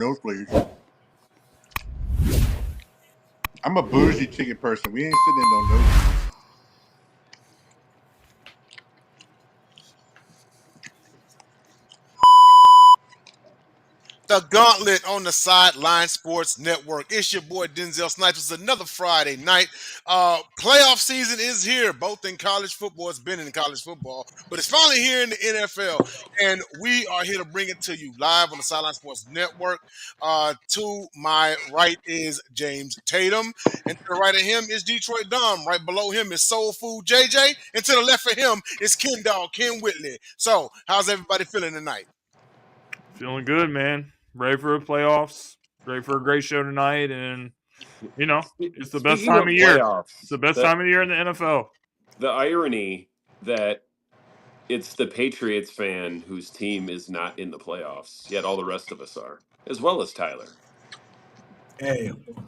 Nosebleed. I'm a bougie ticket person. We ain't sitting in no nosebleeds. The Gauntlet on the Sideline Sports Network. It's your boy Denzel Snipes. It's another Friday night. Playoff season is here, both in college football. It's been in college football, but it's finally here in the NFL. And we are here to bring it to you live on the Sideline Sports Network. To my right is James Tatum. And to the right of him is Detroit Dom. Right below him is Soul Food JJ. And to the left of him is Ken Dog, Ken Whitley. So, how's everybody feeling tonight? Feeling good, man. Ready for the playoffs. Ready for a great show tonight. And, you know, it's the best time of year. It's the best time of year in the NFL. The irony that it's the Patriots fan whose team is not in the playoffs, yet all the rest of us are, as well as Tyler.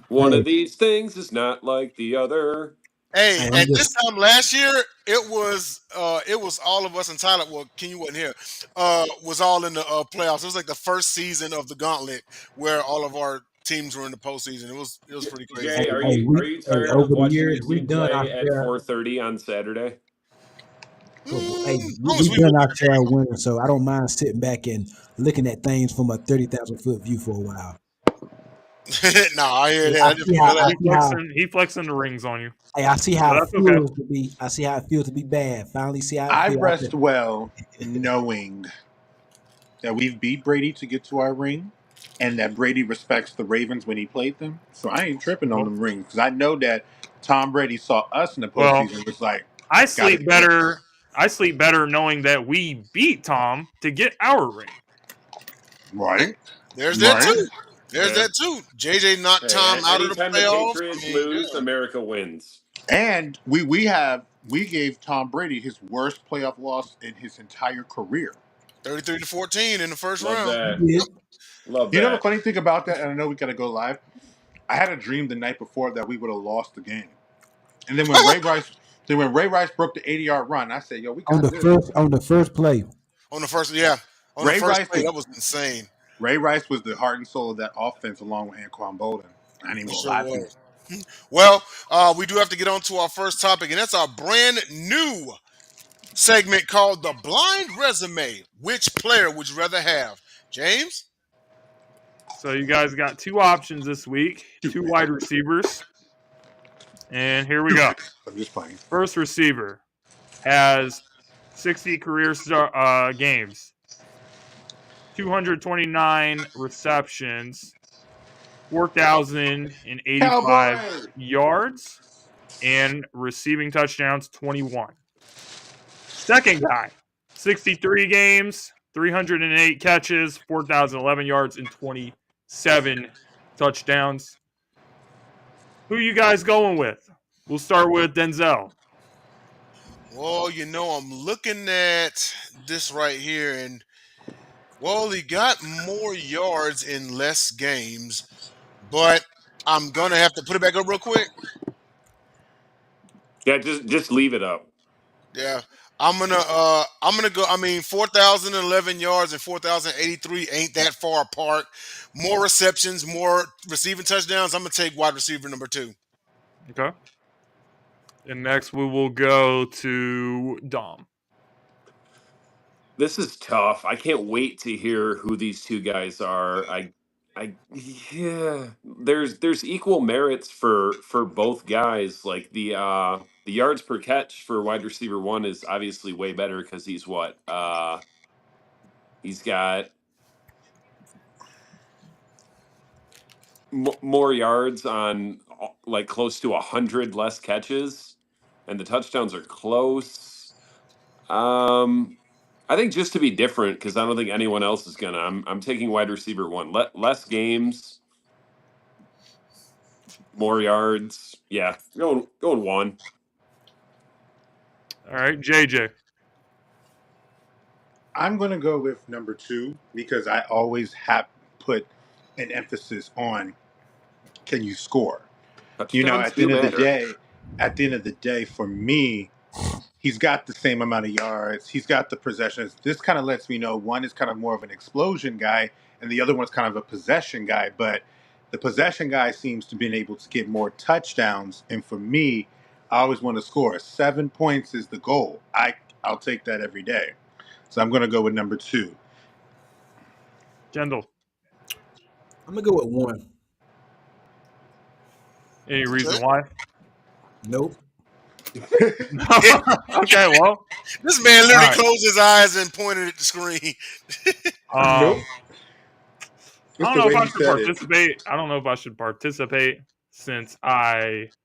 One of these things is not like the other. Hey, and this time last year, it was all of us and Tyler. Well, Ken, wasn't here. Was all in the playoffs. It was like the first season of the Gauntlet where all of our teams were in the postseason. It was pretty crazy. Jay, are you tired of watching your team play at 4:30 on Saturday? We've done our share of winning, so I don't mind sitting back and looking at things from a 30,000-foot view for a while. No, I hear that. He flexing the rings on you. Hey, I see how it feels to be. I see how it feels to be bad. Finally, see how I rest well knowing that we've beat Brady to get to our ring, and that Brady respects the Ravens when he played them. So I ain't tripping on them rings because I know that Tom Brady saw us in the postseason. Was like, I sleep better. I sleep better knowing that we beat Tom to get our ring. Right. There's that too. There's that too. JJ knocked Tom out of the playoffs. The Patriots lose, America wins. And we gave Tom Brady his worst playoff loss in his entire career. 33-14 in the first round. Love that. You know the funny thing about that, and I know we gotta go live. I had a dream the night before that we would have lost the game. And then when Ray Rice broke the 80-yard run, I said, "Yo, we got on the first play." On the first play, that was insane. Ray Rice was the heart and soul of that offense, along with Anquan Bolden. I didn't even lie to you. Well, we do have to get on to our first topic, and that's our brand new segment called The Blind Resume. Which player would you rather have? James? So you guys got two options this week, two wide receivers. And here we go. I'm just playing. First receiver has 60 career games, 229 receptions, 4,085 yards, and receiving touchdowns 21. Second guy, 63 games, 308 catches, 4,011 yards, and 27 touchdowns. Who you guys going with? We'll start with Denzel. Well, I'm looking at this right here, and he got more yards in less games, but I'm gonna have to put it back up real quick. Yeah, just leave it up. Yeah. I'm gonna go. 4,011 yards and 4,083 ain't that far apart. More receptions, more receiving touchdowns. I'm gonna take wide receiver number 2. Okay. And next we will go to Dom. This is tough. I can't wait to hear who these two guys are. There's equal merits for both guys. Like the yards per catch for wide receiver 1 is obviously way better because he's he's got more yards on like close to 100 less catches, and the touchdowns are close. I think just to be different, because I don't think anyone else is gonna. I'm taking wide receiver 1. Less games, more yards. Yeah, going 1. All right, JJ. I'm going to go with number 2 because I always have put an emphasis on can you score. At the end of the day, for me, He's got the same amount of yards. He's got the possessions. This kind of lets me know one is kind of more of an explosion guy, and the other one's kind of a possession guy. But the possession guy seems to be able to get more touchdowns. And for me, I always want to score. 7 points is the goal. I'll take that every day. So I'm going to go with number 2. Kendall. I'm gonna go with 1. Any reason why? Nope. Okay, well, This man literally right. closed his eyes and pointed at the screen. Nope. I don't know if I should participate. I don't know if I should participate since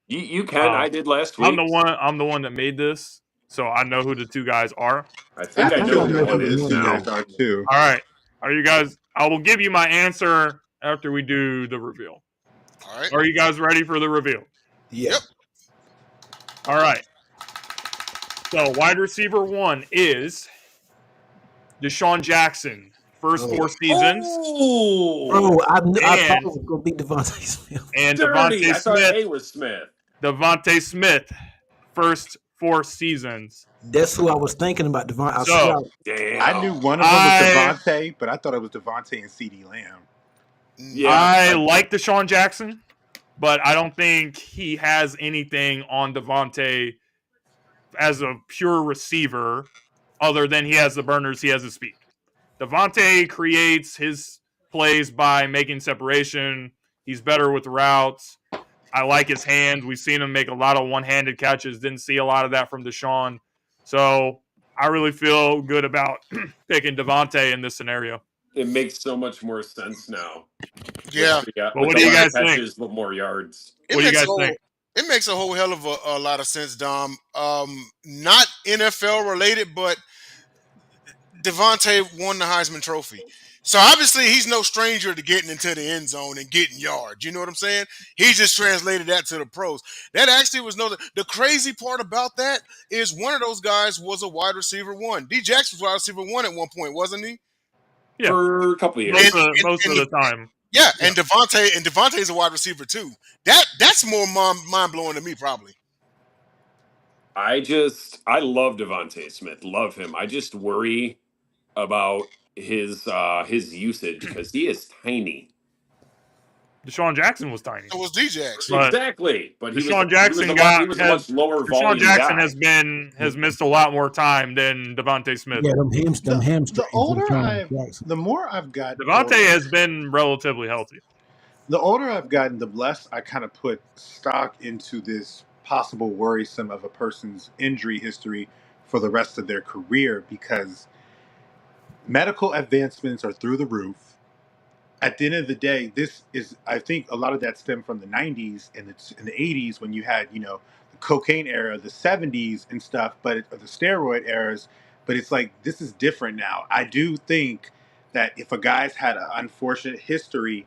You can. I did last week. I'm the one that made this, so I know who the 2 guys are. I think I know who one is now. Are too. All right. Are you guys? I will give you my answer after we do the reveal. All right. Are you guys ready for the reveal? Yeah. Yep. All right. So wide receiver 1 is Deshaun Jackson. First 4 seasons. Oh, I thought it was going to be Devontae Smith. And Dirty. I thought A was Smith. Devontae Smith. First 4 seasons. That's who I was thinking about, Devontae. Damn. I knew one of them was Devontae, but I thought it was Devontae and CeeDee Lamb. Yeah. I like Deshaun Jackson, but I don't think he has anything on Devontae as a pure receiver other than he has the burners, he has the speed. Devontae creates his plays by making separation. He's better with routes. I like his hands. We've seen him make a lot of one-handed catches. Didn't see a lot of that from Deshaun. So I really feel good about picking Devontae in this scenario. It makes so much more sense now. Yeah. But what do you guys think? Catches, but more yards. What do you guys think? It makes a whole hell of a lot of sense, Dom. Not NFL related, but Devontae won the Heisman Trophy. So obviously he's no stranger to getting into the end zone and getting yards. You know what I'm saying? He just translated that to the pros. That actually was the crazy part about that is one of those guys was a wide receiver 1. D Jackson was wide receiver 1 at one point, wasn't he? Yeah. For a couple of years. Most of the time. Yeah, and Devontae's a wide receiver too. That's more mind blowing to me, probably. I love Devontae Smith. Love him. I just worry about his usage because he is tiny. Deshaun Jackson was tiny. So was D Jackson. Exactly. But Deshaun Jackson got a much lower volume. Deshaun Jackson has missed a lot more time than Devontae Smith. Yeah, them hamstrings. The more I've gotten, Devontae has been relatively healthy. The older I've gotten, the less I kind of put stock into this possible worrisome of a person's injury history for the rest of their career because medical advancements are through the roof. At the end of the day, I think a lot of that stemmed from the 90s and in the 80s when you had, the cocaine era, the 70s and stuff, the steroid eras. But it's like, this is different now. I do think that if a guy's had an unfortunate history,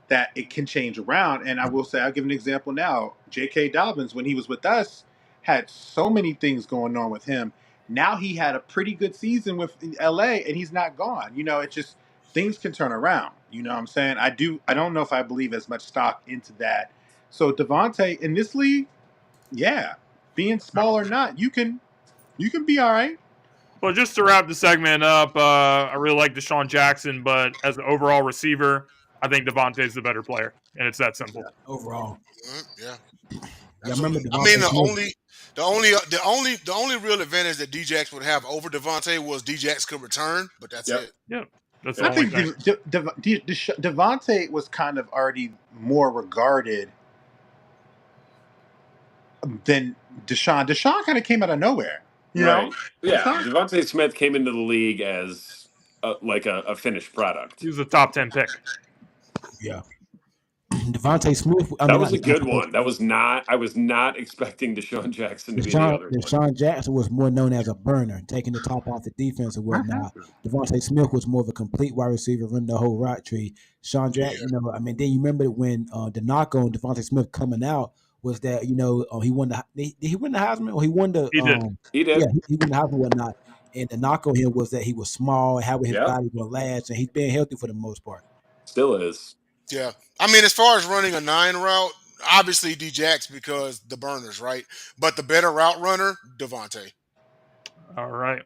that it can change around. And I will say, I'll give an example now. J.K. Dobbins, when he was with us, had so many things going on with him. Now he had a pretty good season with L.A. and he's not gone. It's just things can turn around. You know what I'm saying? I don't know if I believe as much stock into that. So Devontae in this league, yeah, being small or not, you can be all right. Well, just to wrap the segment up, I really like Deshaun Jackson, but as an overall receiver, I think Devontae's the better player, and it's that simple. Yeah, overall, yeah. I remember. The only real advantage that D-Jax would have over Devontae was D-Jax could return, but that's it. Yeah. That's I think Devontae was kind of already more regarded than Deshaun. Deshaun kind of came out of nowhere. You know? Yeah, Devontae Smith came into the league as a finished product. He was a top 10 pick. Yeah. Devontae Smith. That was a good one. I was not expecting Deshaun Jackson to be the other one. Deshaun Jackson was more known as a burner, taking the top off the defense and whatnot. Devontae Smith was more of a complete wide receiver, running the whole route tree. Deshaun Jackson, then you remember when the knock on Devontae Smith coming out was that he won the. Did he win the Heisman or he won the? He did. He did. Yeah, he won the Heisman and whatnot. And the knock on him was that he was small, how his body will last, and he's been healthy for the most part. Still is. Yeah. I mean, as far as running a 9 route, obviously D-Jax because the burners, right? But the better route runner, Devontae. All right.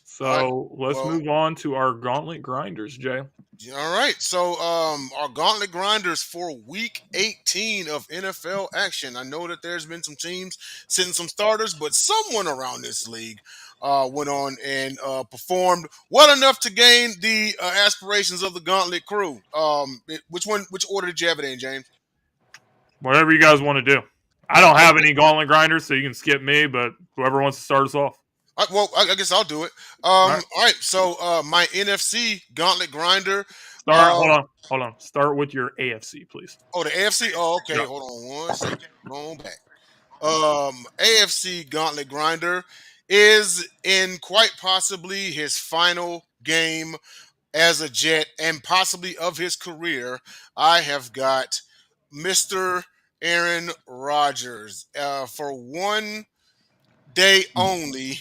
So All right. let's Well, move on to our Gauntlet Grinders, Jay. all right. So, our Gauntlet Grinders for Week 18 of NFL action. I know that there's been some teams sitting some starters, but someone around this league went on and performed well enough to gain the aspirations of the Gauntlet crew. Which order did you have it in, James? Whatever you guys want to do. I don't have any Gauntlet Grinders, so you can skip me, but whoever wants to start us off. I guess I'll do it. right. All right. So, my NFC Gauntlet Grinder. Hold on. Start with your AFC, please. Oh, the AFC. Oh, okay. Yeah. Hold on one second. Going back. AFC Gauntlet Grinder is in quite possibly his final game as a Jet and possibly of his career. I have got Mr. Aaron Rodgers for one day only.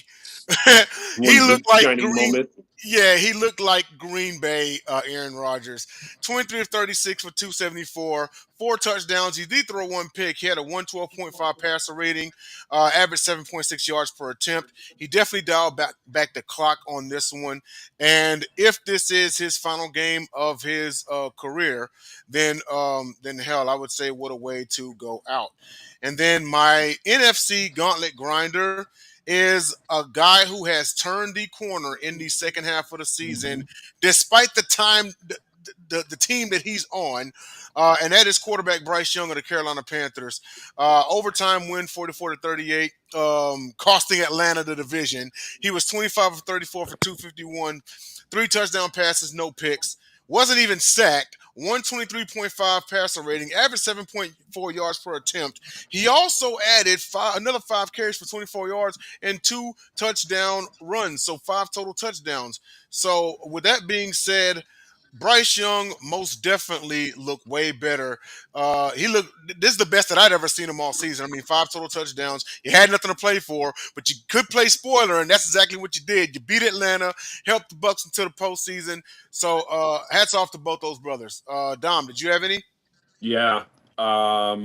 He One looked like shining Green. moment. Yeah, he looked like Green Bay Aaron Rodgers. 23 of 36 for 274, 4 touchdowns. He did throw 1 pick. He had a 112.5 passer rating, average 7.6 yards per attempt. He definitely dialed back the clock on this one. And if this is his final game of his career, then hell, I would say what a way to go out. And then my NFC Gauntlet Grinder is a guy who has turned the corner in the second half of the season, despite the team that he's on, and that is quarterback Bryce Young of the Carolina Panthers. Overtime win 44-38, costing Atlanta the division. He was 25 of 34 for 251, 3 touchdown passes, no picks. Wasn't even sacked. 123.5 passer rating, average 7.4 yards per attempt. He also added another 5 carries for 24 yards and 2 touchdown runs, so 5 total touchdowns. So with that being said, Bryce Young most definitely looked way better. This is the best that I'd ever seen him all season. I mean, 5 total touchdowns. You had nothing to play for, but you could play spoiler, and that's exactly what you did. You beat Atlanta, helped the Bucs into the postseason. So hats off to both those brothers. Dom, did you have any? Yeah. How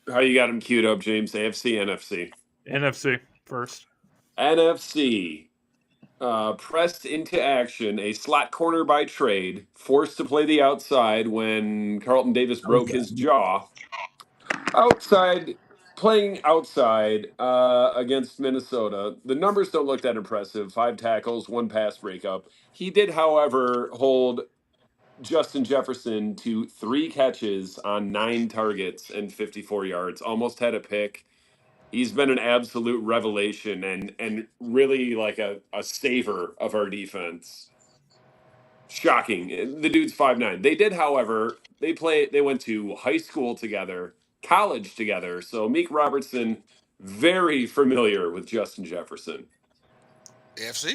you got him queued up, James? AFC, NFC? NFC first. NFC. Pressed into action, a slot corner by trade, forced to play the outside when Carlton Davis broke his jaw. Playing outside against Minnesota. The numbers don't look that impressive. 5 tackles, 1 pass breakup. He did, however, hold Justin Jefferson to 3 catches on 9 targets and 54 yards. Almost had a pick. He's been an absolute revelation and really like a saver of our defense. Shocking. The dude's 5'9". They did, however, they went to high school together, college together. So Meek Robertson, very familiar with Justin Jefferson. AFC?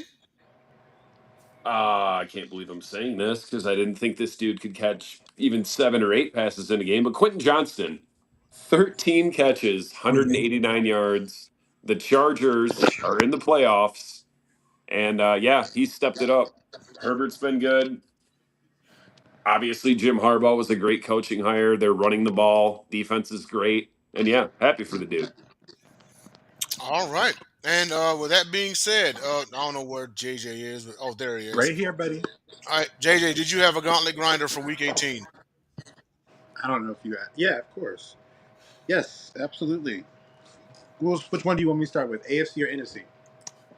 I can't believe I'm saying this because I didn't think this dude could catch even 7 or 8 passes in a game. But Quentin Johnston, 13 catches, 189 yards. The Chargers are in the playoffs. And he stepped it up. Herbert's been good. Obviously, Jim Harbaugh was a great coaching hire. They're running the ball. Defense is great. And happy for the dude. All right. And with that being said, I don't know where JJ is, but there he is. Right here, buddy. All right, JJ, did you have a Gauntlet Grinder for Week 18? I don't know if you got. Yeah, of course. Yes, absolutely. Which one do you want me to start with, AFC or NFC?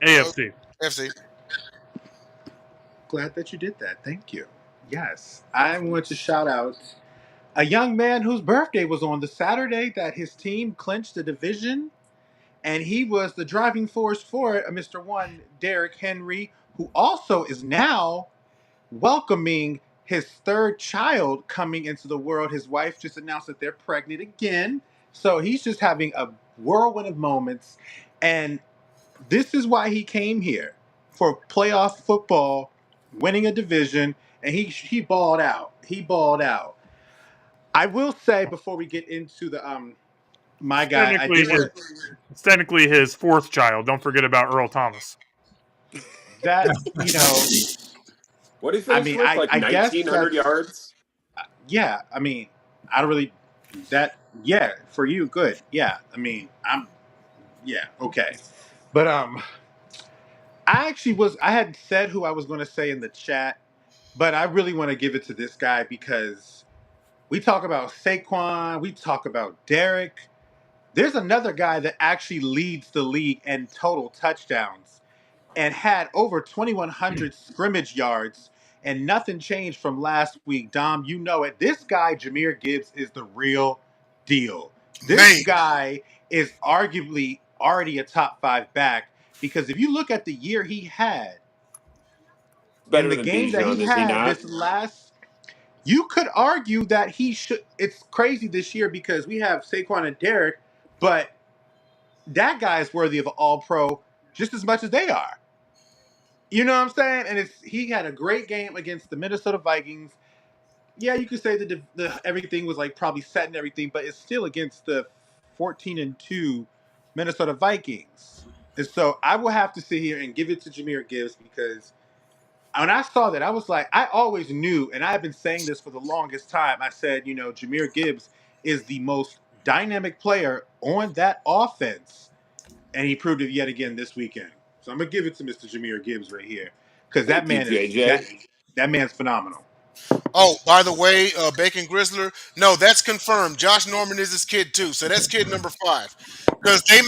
AFC. FC. Glad that you did that. Thank you. Yes, I want to shout out a young man whose birthday was on the Saturday that his team clinched the division, and he was the driving force for it, Mr. One, Derrick Henry, who also is now welcoming his 3rd child coming into the world. His wife just announced that they're pregnant again. So he's just having a whirlwind of moments. And this is why he came here, for playoff football, winning a division, and he balled out. He balled out. I will say before we get into the my guy, It's technically his 4th child. Don't forget about Earl Thomas. That What do you think? I Like I guess 1,900 yards? Yeah, I mean, I don't really for you, good. Yeah, I mean, okay. But I had said who I was going to say in the chat, but I really want to give it to this guy because we talk about Saquon, we talk about Derek. There's another guy that actually leads the league in total touchdowns and had over 2,100 scrimmage yards, and nothing changed from last week. Dom, you know it. This guy, Jahmyr Gibbs, is the real deal. This Man, guy is arguably already a top 5 back because if you look at the year he had in Better the than game that Bijan, he is he had not? this last, you could argue that he should. It's crazy this year because we have Saquon and Derek, but that guy is worthy of an All Pro just as much as they are. You know what I'm saying? And he had a great game against the Minnesota Vikings. Yeah, you could say that the everything was like probably set and everything, but it's still against the 14-2 Minnesota Vikings. And so I will have to sit here and give it to Jahmyr Gibbs because when I saw that, I was like, I always knew, and I've been saying this for the longest time. I said, Jahmyr Gibbs is the most dynamic player on that offense, and he proved it yet again this weekend. So I'm gonna give it to Mr. Jahmyr Gibbs right here because that Thank you, man is JJ. that man's phenomenal. oh, by the way, Bacon Grizzler, no, that's confirmed. Josh Norman is his kid too, so that's kid number 5. Because they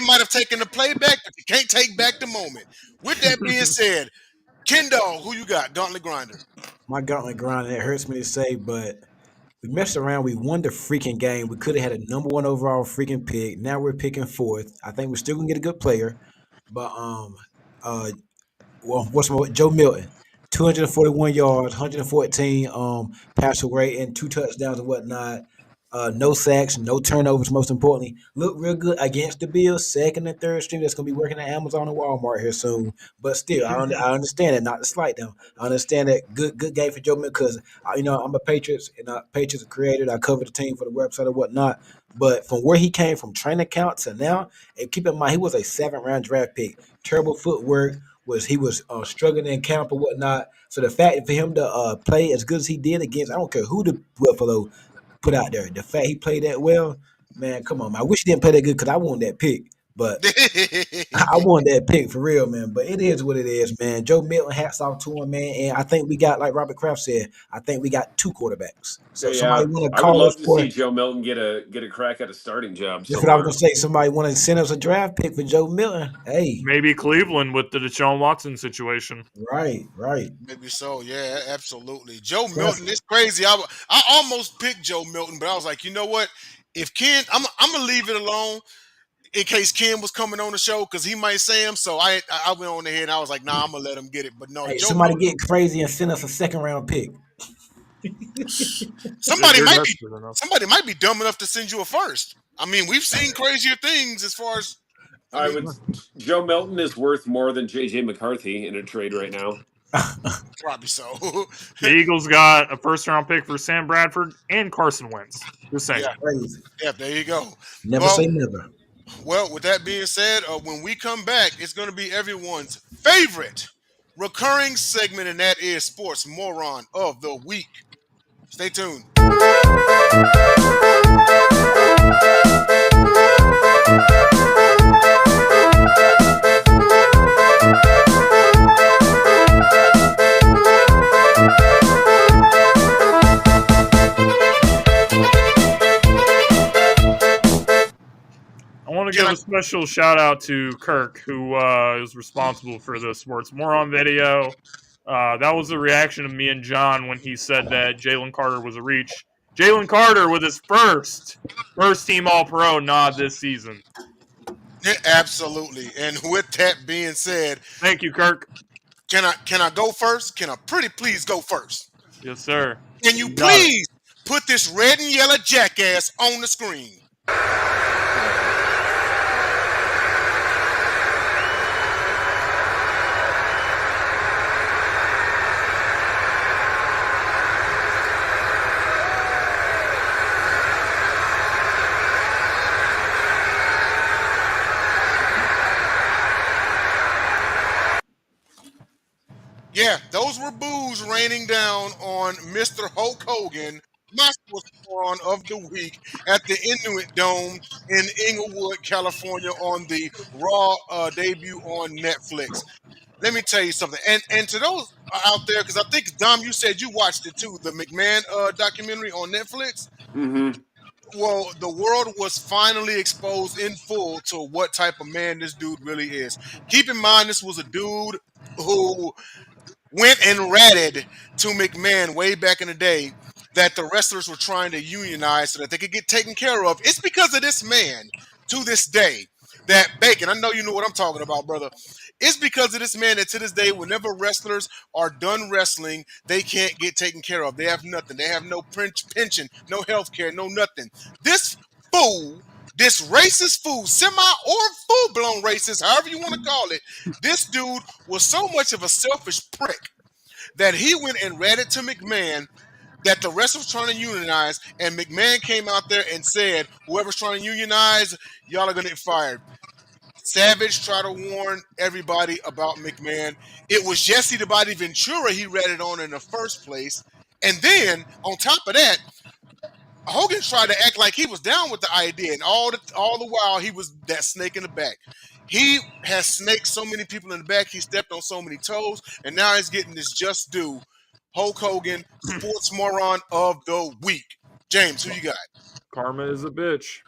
might have taken the playback, but you can't take back the moment. With that being said, Kendall, who you got? Gauntlet Grinder. My gauntlet grind, it hurts me to say, but we messed around. We won the freaking game. We could have had a number one overall freaking pick. Now we're picking fourth. I think we're still gonna get a good player, but uh, what's more? Joe Milton, 241 yards, 114 passer rate, and 2 touchdowns and whatnot. No sacks, no turnovers. Most importantly, look real good against the Bills. Second and third string. That's gonna be working at Amazon and Walmart here soon. But still, I understand it. Not to slight them. I understand that good game for Joe Milton because I'm a Patriots and Patriots are created. I cover the team for the website and whatnot. But from where he came from training camp to now, and keep in mind he was a 7th-round draft pick. Terrible footwork. He was struggling in camp or whatnot. So the fact for him to play as good as he did against, I don't care who the Buffalo put out there. The fact he played that well, man, come on, man. I wish he didn't play that good because I wanted that pick. But I wanted that pick for real, man. But it is what it is, man. Joe Milton, hats off to him, man. And I think we got, like Robert Kraft said, I think we got 2 quarterbacks. So if Yeah, somebody want to I would call us love to for see Joe Milton get a crack at a starting job that's what I was somewhere. gonna say. Somebody want to send us a draft pick for Joe Milton. Hey, Maybe Cleveland with the Deshaun Watson situation. right. Maybe so. Yeah, absolutely. Joe Kraft, Milton, it's crazy. I almost picked Joe Milton, but I was like, you know what? If Ken, I'm gonna leave it alone in case Ken was coming on the show because he might say him. So I went on ahead and I was like, nah, I'm gonna let him get it. But no, hey, Joe somebody Milton, get crazy and send us a 2nd-round pick. somebody You're might be desperate enough. somebody might be dumb enough to send you a first. I mean, we've seen crazier things as far as I would. Joe Milton is worth more than JJ McCarthy in a trade right now. probably so. The Eagles got a 1st-round pick for Sam Bradford and Carson Wentz. Just saying. Yeah. Crazy. Yeah, there you go. Never Well, say never. Well, with that being said, when we come back, it's going to be everyone's favorite recurring segment, and that is Sports Moron of the Week. Stay tuned. I want to give a special shout out to Kirk, who is responsible for the Sports Moron video. That was the reaction of me and John when he said that Jalen Carter was a reach. Jalen Carter with his first team All-Pro nod this season. Yeah, absolutely. And with that being said, thank you, Kirk. Can I go first? Can I pretty please go first? Yes, sir. Can you please put this red and yellow jackass on the screen? Yeah, those were boos raining down on Mr. Hulk Hogan, my Sports Moron of the Week, at the Inuit Dome in Inglewood, California, on the Raw debut on Netflix. let me tell you something. And to those out there, because I think Dom, you said you watched it too, the McMahon documentary on Netflix. Mm-hmm. Well, the world was finally exposed in full to what type of man this dude really is. Keep in mind, this was a dude who went and ratted to McMahon way back in the day that the wrestlers were trying to unionize so that they could get taken care of. It's because of this man to this day that Bacon, I know you know what I'm talking about, brother. It's because of this man that to this day, whenever wrestlers are done wrestling, they can't get taken care of. They have nothing. They have no pension, no health care, no nothing. This fool, this racist fool, semi or full-blown racist, however you want to call it, this dude was so much of a selfish prick that he went and read it to McMahon that the rest was trying to unionize, and McMahon came out there and said, whoever's trying to unionize, y'all are going to get fired. Savage tried to warn everybody about McMahon. It was Jesse the Body Ventura he read it on in the first place. And then, on top of that, Hogan tried to act like he was down with the idea, and all the while he was that snake in the back. He has snaked so many people in the back. He stepped on so many toes, and now he's getting this just due. Hulk Hogan, Sports Moron of the Week. James, who you got? Karma is a bitch.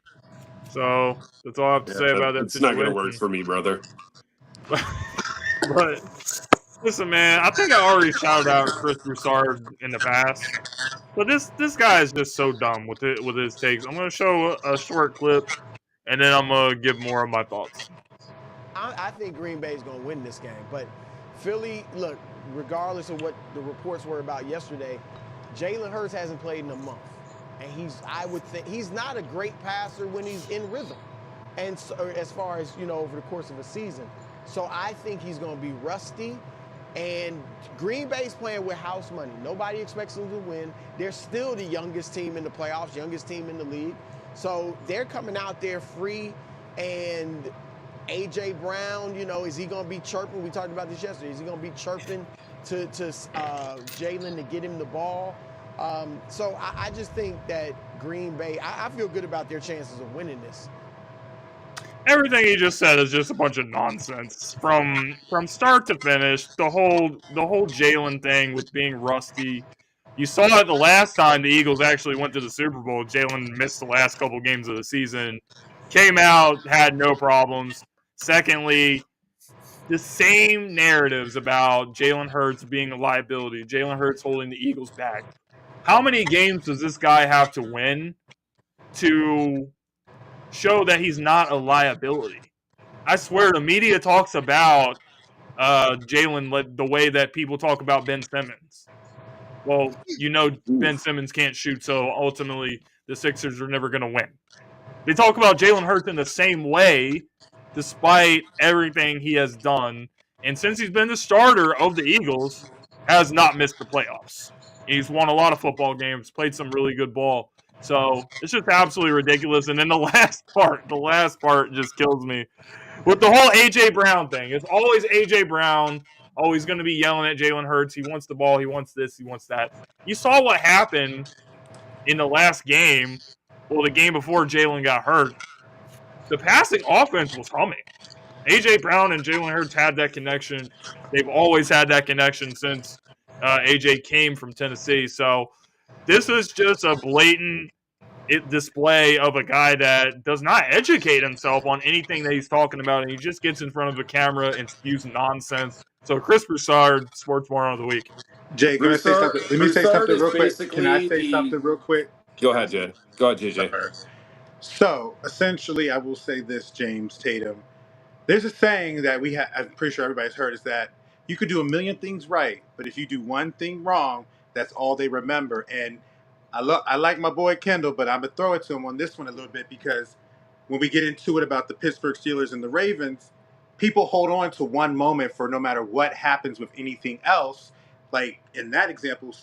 So that's all I have to say about that It's situation. not going to work for me, brother. But listen, man, I think I already shouted out Chris Broussard in the past. But this guy is just so dumb with his takes. I'm going to show a short clip, and then I'm going to give more of my thoughts. I think Green Bay is going to win this game. But Philly, look, regardless of what the reports were about yesterday, Jalen Hurts hasn't played in a month. And I would think, he's not a great passer when he's in rhythm. And so, as far as, over the course of a season. So I think he's going to be rusty. And Green Bay's playing with house money. Nobody expects them to win. They're still the youngest team in the playoffs, youngest team in the league. So they're coming out there free. And A.J. Brown, is he going to be chirping? We talked about this yesterday. Is he going to be chirping to Jalen to get him the ball? So I just think that Green Bay, I feel good about their chances of winning this. Everything he just said is just a bunch of nonsense from start to finish. The whole Jalen thing with being rusty. You saw it the last time the Eagles actually went to the Super Bowl. Jalen missed the last couple games of the season, came out, had no problems. Secondly, the same narratives about Jalen Hurts being a liability, Jalen Hurts holding the Eagles back. How many games does this guy have to win to show that he's not a liability? I swear the media talks about Jalen the way that people talk about Ben Simmons. Well, Ben Simmons can't shoot, so ultimately the Sixers are never going to win. They talk about Jalen Hurts in the same way, despite everything he has done. And since he's been the starter of the Eagles, has not missed the playoffs. He's won a lot of football games, played some really good ball. So it's just absolutely ridiculous. And then the last part just kills me. With the whole A.J. Brown thing. It's always A.J. Brown, always going to be yelling at Jalen Hurts. He wants the ball. He wants this. He wants that. You saw what happened in the last game. Well, the game before Jalen got hurt. The passing offense was humming. A.J. Brown and Jalen Hurts had that connection. They've always had that connection since A.J. came from Tennessee. So this is just a blatant display of a guy that does not educate himself on anything that he's talking about, and he just gets in front of the camera and spews nonsense. So Chris Broussard, Sports Moron of the Week. Jay, can I say something? Let me say something real quick. Can I say basically something real quick? Go ahead, Jay. Go ahead, JJ. So, essentially, I will say this, James Tatum. There's a saying that I'm pretty sure everybody's heard, is that you could do a million things right, but if you do one thing wrong, that's all they remember. And I like my boy Kendall, but I'm going to throw it to him on this one a little bit, because when we get into it about the Pittsburgh Steelers and the Ravens, people hold on to one moment for no matter what happens with anything else. Like in that example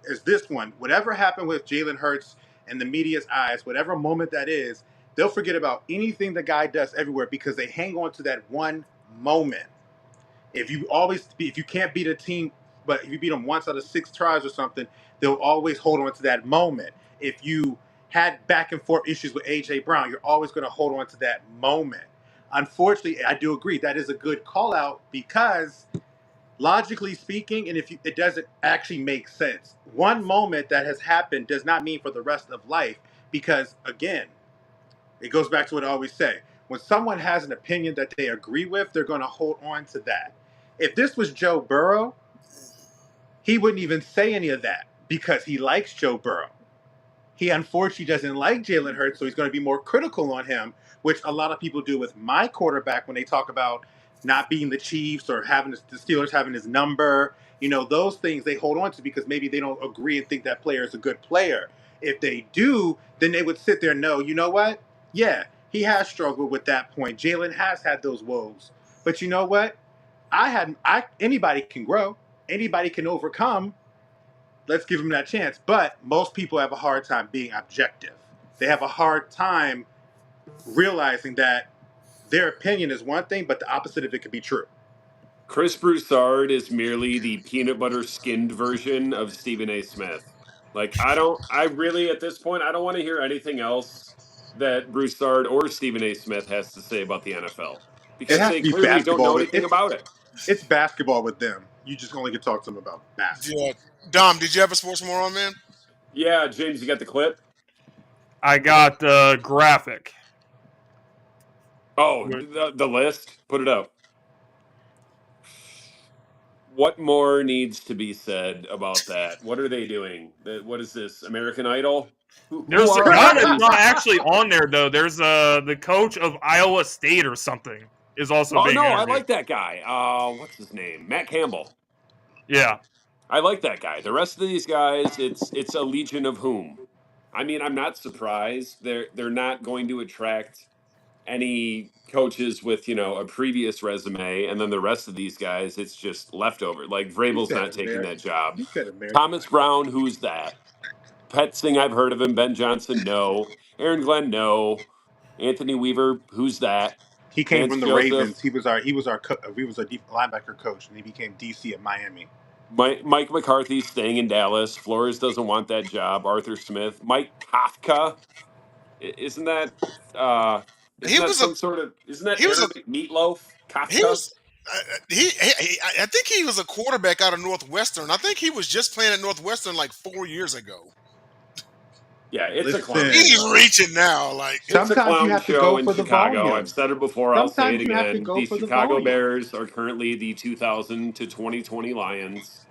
is this one. Whatever happened with Jalen Hurts in the media's eyes, whatever moment that is, they'll forget about anything the guy does everywhere because they hang on to that one moment. If you can't beat a team, but if you beat them once out of 6 tries or something, they'll always hold on to that moment. If you had back and forth issues with A.J. Brown, you're always going to hold on to that moment. unfortunately, I do agree that is a good call out because logically speaking, and it doesn't actually make sense. One moment that has happened does not mean for the rest of life because, again, it goes back to what I always say. When someone has an opinion that they agree with, they're going to hold on to that. If this was Joe Burrow, he wouldn't even say any of that because he likes Joe Burrow. He unfortunately doesn't like Jalen Hurts, so he's going to be more critical on him, which a lot of people do with my quarterback when they talk about not being the Chiefs or having the Steelers having his number. Those things they hold on to because maybe they don't agree and think that player is a good player. If they do, then they would sit there and know, you know what? Yeah, he has struggled with that point. Jalen has had those woes. But you know what? Anybody can grow. Anybody can overcome. Let's give him that chance. But most people have a hard time being objective. They have a hard time realizing that their opinion is one thing, but the opposite of it could be true. Chris Broussard is merely the peanut butter skinned version of Stephen A. Smith. I really, at this point, I don't want to hear anything else that Broussard or Stephen A. Smith has to say about the NFL It because has to they be clearly don't basketball know with anything about it. it's basketball with them. You just only can talk to them about basketball. Yeah. Dom, did you have a Sports Moron, man? Yeah, James, you got the clip? I got the graphic. Oh, the list? Put it up. What more needs to be said about that? What are they doing? What is this? American Idol? Who There's a are guy half that's these? not actually on there though. There's the coach of Iowa State or something is also Oh being no, I interviewed. like that guy. What's his name? Matt Campbell. Yeah. I like that guy. The rest of these guys, it's a legion of whom. I mean, I'm not surprised. They're not going to attract any coaches with a previous resume, and then the rest of these guys, it's just leftover. Like You Vrabel's said not taking that American. job. You said American Thomas Idol. Brown, who's that? Petzing, I've heard of him. Ben Johnson, no. Aaron Glenn, no. Anthony Weaver, who's that? He came Vance from the Joseph, Ravens. He was a linebacker coach, and he became DC at Miami. Mike McCarthy's staying in Dallas. Flores doesn't want that job. Arthur Smith, Mike Kafka, isn't that He was a some sort of isn't that he was a Arabic meatloaf? he Kafka? was I think he was a quarterback out of Northwestern. I think he was just playing at Northwestern like 4 years ago. Yeah, it's a Listen. clown He's show. reaching now. Like It's a Sometimes you clown have to show go in for the Chicago. volume. I've said it before. I'll say it Sometimes you have to again. go The for the Chicago volume. Bears are currently the 2000 to 2020 Lions.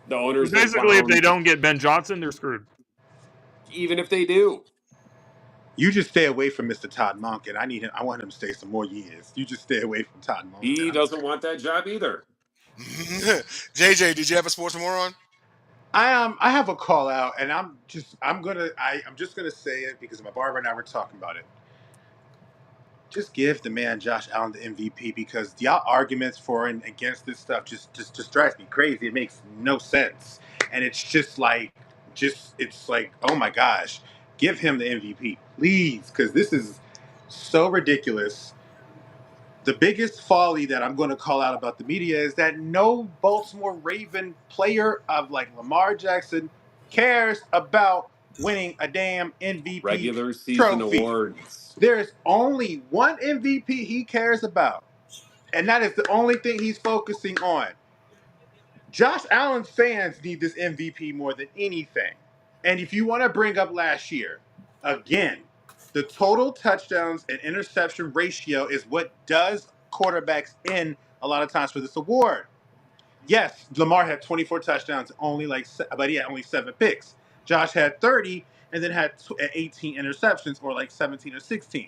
The owners are Basically, if they clowns. don't get Ben Johnson, they're screwed. Even if they do, You just stay away from Mr. Todd Monk, and I want him to stay some more years. You just stay away from Todd Monk. he doesn't want that job either. JJ, did you have a Sports Moron? I have a call out, and I'm just gonna say it because my barber and I were talking about it. Just give the man Josh Allen the MVP because y'all arguments for and against this stuff just drives me crazy. It makes no sense, and it's just like oh my gosh, give him the MVP, please, because this is so ridiculous. The biggest folly that I'm going to call out about the media is that no Baltimore Raven player of like Lamar Jackson cares about winning a damn MVP Regular season trophy. awards. There's only one MVP he cares about, and that is the only thing he's focusing on. Josh Allen's fans need this MVP more than anything. And if you want to bring up last year, again, the total touchdowns and interception ratio is what does quarterbacks in a lot of times for this award. Yes, Lamar had 24 touchdowns, but he had only 7 picks. Josh had 30 and then had 18 interceptions, or like 17 or 16.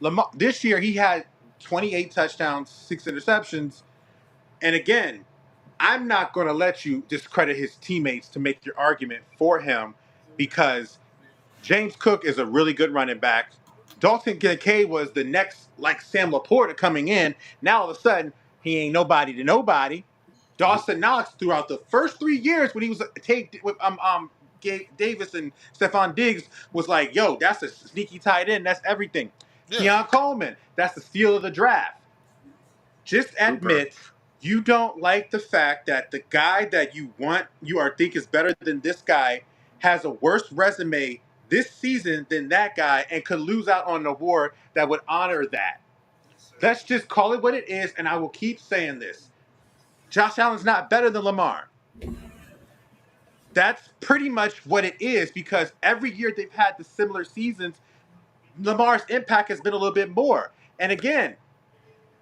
Lamar this year he had 28 touchdowns, 6 interceptions, and again, I'm not going to let you discredit his teammates to make your argument for him because James Cook is a really good running back. Dalton Kincaid was the next, like Sam Laporta coming in. Now all of a sudden, he ain't nobody to nobody. Dawson Knox, throughout the first 3 years when he was taped with Davis and Stephon Diggs, was like, yo, that's a sneaky tight end. That's everything. Yeah. Keon Coleman, that's the steal of the draft. Just admit you don't like the fact that the guy that you think is better than this guy has a worse resume this season than that guy and could lose out on an award that would honor that. Let's just call it what it is, and I will keep saying this. Josh Allen's not better than Lamar. That's pretty much what it is because every year they've had the similar seasons, Lamar's impact has been a little bit more. And again,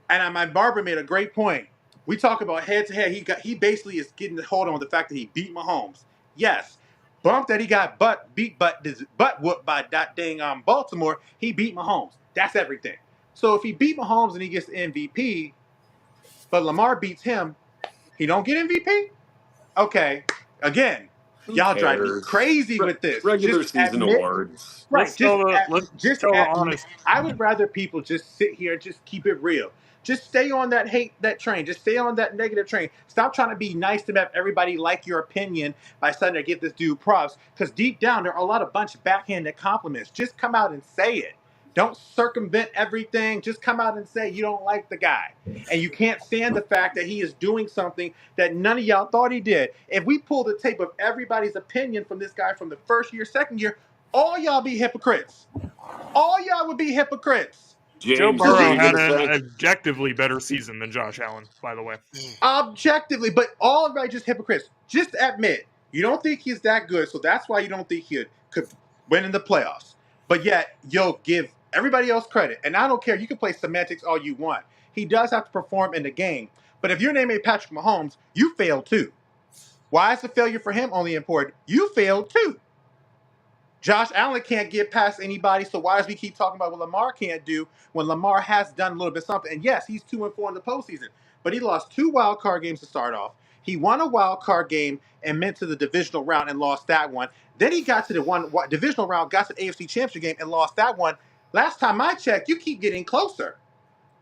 my barber made a great point. We talk about head to head. He basically is getting the hold on the fact that he beat Mahomes. Yes, bump that he got butt whooped by that dang Baltimore. He beat Mahomes. That's everything. So if he beat Mahomes and he gets the MVP, but Lamar beats him, he don't get MVP. Okay, again, Who y'all drive me cares? crazy with this. Regular Just season admit, awards. right? Let's tell the honest. I would rather people just sit here and just keep it real. Just stay on that train. Just stay on that negative train. Stop trying to be nice to have everybody like your opinion by saying to give this dude props. Because deep down, there are a lot of bunch of backhanded compliments. Just come out and say it. Don't circumvent everything. Just come out and say you don't like the guy. And you can't stand the fact that he is doing something that none of y'all thought he did. If we pull the tape of everybody's opinion from this guy from the first year, second year, all y'all be hypocrites. All y'all would be hypocrites. James, Joe what Burrow were you had gonna an say? objectively better season than Josh Allen, by the way. Objectively, but all of you are just hypocrites. Just admit you don't think he's that good, so that's why you don't think he could win in the playoffs. But yet you'll give everybody else credit, and I don't care. You can play semantics all you want. He does have to perform in the game. But if your name ain't Patrick Mahomes, you failed too. Why is the failure for him only important? You failed too. Josh Allen can't get past anybody, so why does we keep talking about what Lamar can't do when Lamar has done a little bit something? And yes, he's 2-4 in the postseason, but he lost 2 wild card games to start off. He won a wild card game and went to the divisional round and lost that one. Then he got to the one divisional round, got to the AFC Championship game and lost that one. Last time I checked, you keep getting closer.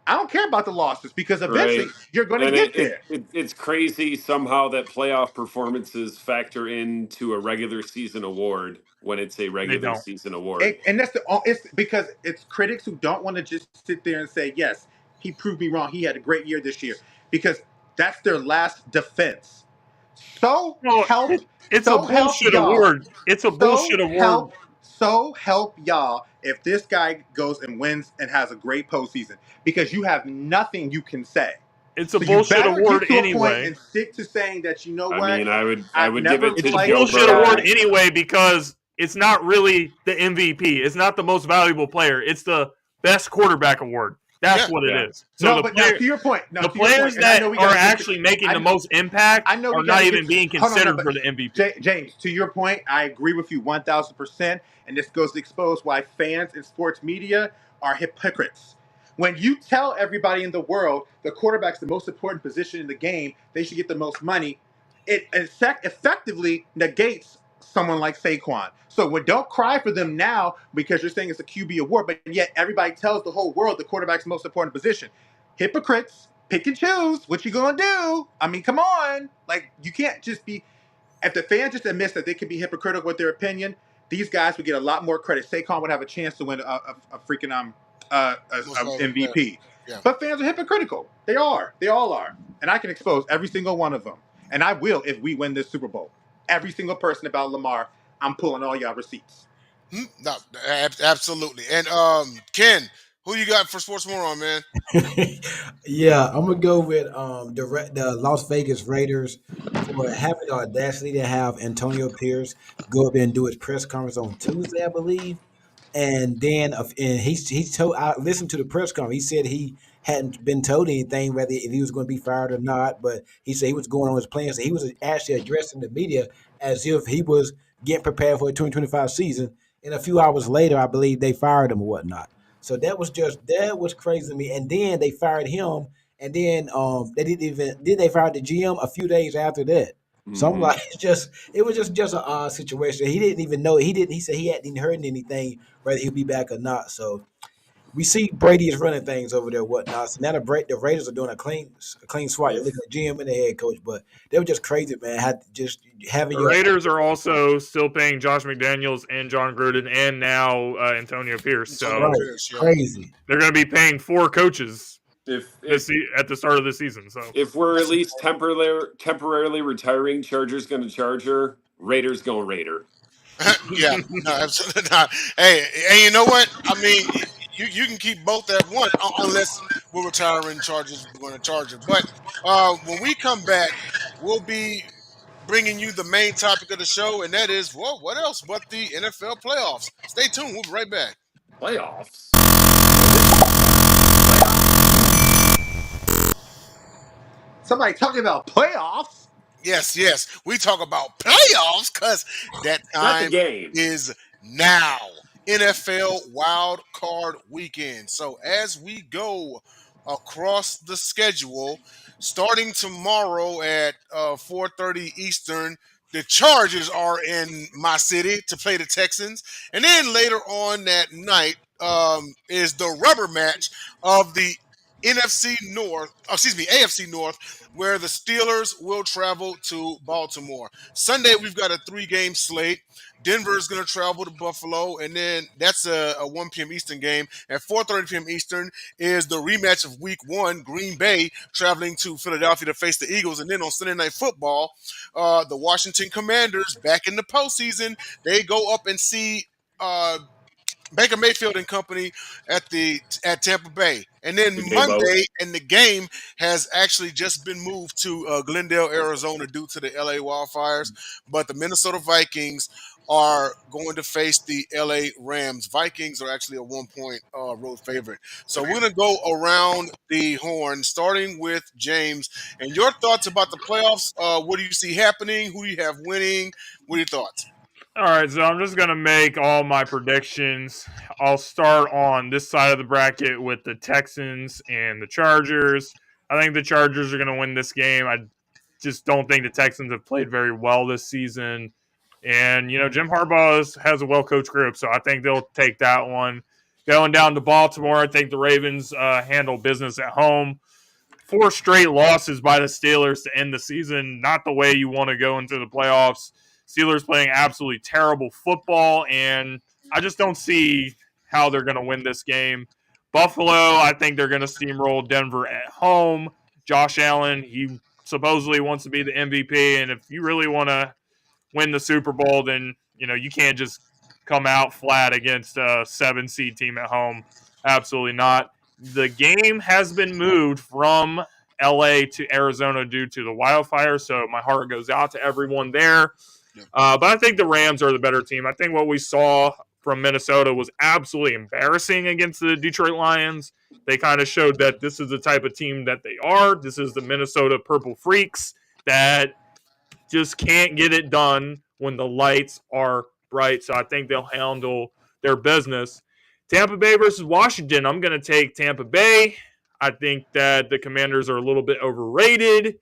I don't care about the losses because eventually you're going to get there. It's crazy somehow that playoff performances factor into a regular season award when it's a regular don't. season award. And it's because it's critics who don't want to just sit there and say, yes, he proved me wrong. He had a great year this year because that's their last defense. So help. It's so a bullshit help award. It's a bullshit award. So help y'all if this guy goes and wins and has a great postseason because you have nothing you can say. It's a bullshit award anyway. And stick to saying that you know what. I mean, I would give it to It's a Joe bullshit Burrow. award anyway because it's not really the MVP. It's not the most valuable player. It's the best quarterback award. That's what it is. So now to your point, the players that are actually making the most impact are not even being considered for the MVP. James, to your point, I agree with you 1,000%. And this goes to expose why fans in sports media are hypocrites. When you tell everybody in the world the quarterback's the most important position in the game, they should get the most money, it effectively negates someone like Saquon. So don't cry for them now because you're saying it's a QB award, but yet everybody tells the whole world the quarterback's the most important position. Hypocrites, pick and choose. What you gonna do? I mean, come on. Like, you can't just be... If the fans just admit that they can be hypocritical with their opinion, these guys would get a lot more credit. Saquon would have a chance to win a freaking MVP. Yeah. But fans are hypocritical. They are. They all are. And I can expose every single one of them. And I will if we win this Super Bowl. Every single person about Lamar, I'm pulling all y'all receipts. No, absolutely. And Ken, who you got for Sports Moron, man? Yeah, I'm gonna go with the Las Vegas Raiders for having the audacity to have Antonio Pierce go up there and do his press conference on Tuesday, I believe. And then he told, I listened to the press conference. He said he hadn't been told anything whether if he was going to be fired or not, but he said he was going on his plans. So he was actually addressing the media as if he was getting prepared for a 2025 season. And a few hours later, I believe they fired him or whatnot. So that was crazy to me. And then they fired him, and then they fired the GM a few days after that. So I'm like, it was just an odd situation. He didn't even know. He said he hadn't even heard anything whether he'll be back or not. So we see Brady is running things over there, whatnot. So now the Raiders are doing a clean swipe. They're looking at GM and the head coach, but they were just crazy, man. The Raiders are also still paying Josh McDaniels and John Gruden and now Antonio Pierce. So crazy. They're going to be paying 4 coaches at the start of the season. So if we're at least temporarily retiring Chargers going to Charger, Raiders going Raider. Yeah, no, absolutely not. Hey, and you know what? I mean, you can keep both at one unless we're retiring charges. We're going to charge it. But when we come back, we'll be bringing you the main topic of the show, and that is, well, what else but the NFL playoffs? Stay tuned. We'll be right back. Playoffs. Somebody talking about playoffs? Yes, yes. We talk about playoffs because that Not the time game. is now. NFL Wild Card Weekend. So as we go across the schedule, starting tomorrow at 4:30 Eastern, the Chargers are in my city to play the Texans, and then later on that night is the rubber match of the AFC North, where the Steelers will travel to Baltimore. Sunday, we've got a 3-game slate. Denver is going to travel to Buffalo, and then that's a 1 p.m. Eastern game. At 4:30 p.m. Eastern is the rematch of Week 1, Green Bay traveling to Philadelphia to face the Eagles. And then on Sunday Night Football, the Washington Commanders, back in the postseason, they go up and see Baker Mayfield and company at Tampa Bay. And then The game out. Monday, and the game has actually just been moved to Glendale, Arizona, due to the LA wildfires. But the Minnesota Vikings are going to face the LA Rams. Vikings are actually a 1-point road favorite. So we're going to go around the horn, starting with James. And your thoughts about the playoffs? What do you see happening? Who do you have winning? What are your thoughts? All right, so I'm just going to make all my predictions. I'll start on this side of the bracket with the Texans and the Chargers. I think the Chargers are going to win this game. I just don't think the Texans have played very well this season. And, Jim Harbaugh has a well-coached group, so I think they'll take that one. Going down to Baltimore, I think the Ravens handle business at home. 4 straight losses by the Steelers to end the season. Not the way you want to go into the playoffs. Steelers playing absolutely terrible football, and I just don't see how they're going to win this game. Buffalo, I think they're going to steamroll Denver at home. Josh Allen, he supposedly wants to be the MVP, and if you really want to win the Super Bowl, then you can't just come out flat against a 7-seed team at home. Absolutely not. The game has been moved from LA to Arizona due to the wildfire, so my heart goes out to everyone there. But I think the Rams are the better team. I think what we saw from Minnesota was absolutely embarrassing against the Detroit Lions. They kind of showed that this is the type of team that they are. This is the Minnesota Purple Freaks that just can't get it done when the lights are bright. So I think they'll handle their business. Tampa Bay versus Washington, I'm going to take Tampa Bay. I think that the Commanders are a little bit overrated.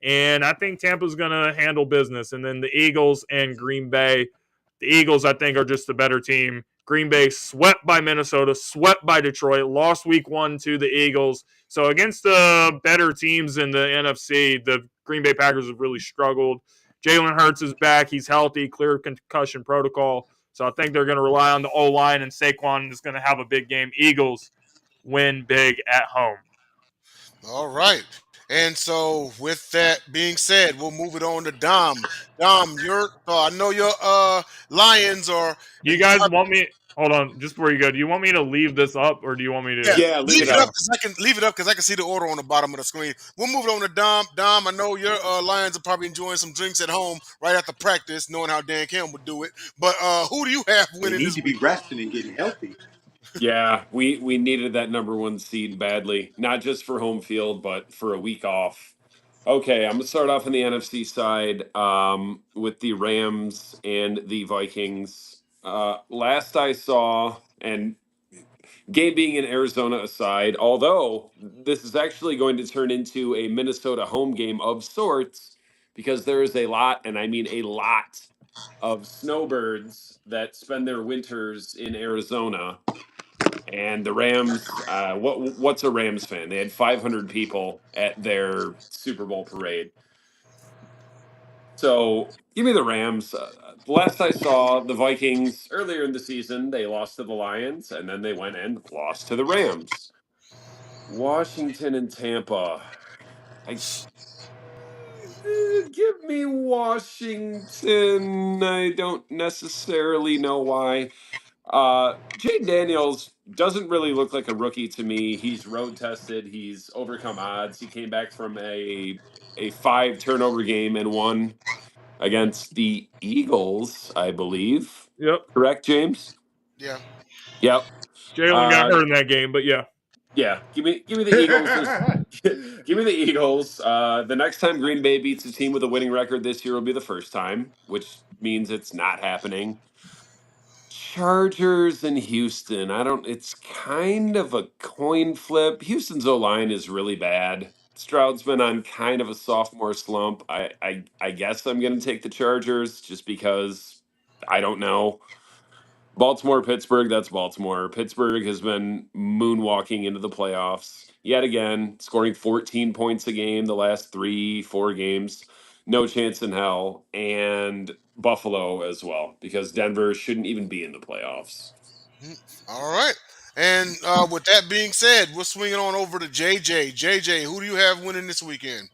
And I think Tampa's going to handle business. And then the Eagles and Green Bay. The Eagles, I think, are just the better team. Green Bay swept by Minnesota, swept by Detroit, lost week 1 to the Eagles. So against the better teams in the NFC, the Green Bay Packers have really struggled. Jalen Hurts is back. He's healthy, clear concussion protocol. So I think they're going to rely on the O-line, and Saquon is going to have a big game. Eagles win big at home. All right. And so, with that being said, we'll move it on to Dom. Dom, I know your Lions are. You guys want me? Hold on, just before you go, do you want me to leave this up, or do you want me to? Yeah, leave it up. Leave it up because I can see the order on the bottom of the screen. We'll move it on to Dom. Dom, I know your Lions are probably enjoying some drinks at home right after practice, knowing how Dan Campbell would do it. But who do you have winning? They need to be resting and getting healthy. Yeah, we needed that number 1 seed badly, not just for home field, but for a week off. Okay, I'm gonna start off on the NFC side with the Rams and the Vikings. Last I saw, and game being in Arizona aside, although this is actually going to turn into a Minnesota home game of sorts, because there is a lot, and I mean a lot, of snowbirds that spend their winters in Arizona. And the Rams, what's a Rams fan? They had 500 people at their Super Bowl parade. So give me the Rams. Last I saw, the Vikings earlier in the season, they lost to the Lions, and then they went and lost to the Rams. Washington and Tampa. Give me Washington. I don't necessarily know why. Jay Daniels doesn't really look like a rookie to me. He's road tested. He's overcome odds. He came back from a 5 turnover game and won against the Eagles, I believe. Yep. Correct, James? Yeah. Yep. Jalen got Uh, hurt in that game, but yeah. yeah. Give me the Eagles. Give me the Eagles. The next time Green Bay beats a team with a winning record this year will be the first time, which means it's not happening. Chargers and Houston. I don't. It's kind of a coin flip. Houston's O line is really bad. Stroud's been on kind of a sophomore slump. I guess I'm going to take the Chargers just because I don't know. Baltimore, Pittsburgh. That's Baltimore. Pittsburgh has been moonwalking into the playoffs yet again, scoring 14 points a game the last 3-4 games. No chance in hell. And Buffalo as well, because Denver shouldn't even be in the playoffs. All right. And with that being said, we're swinging on over to JJ. JJ, who do you have winning this weekend?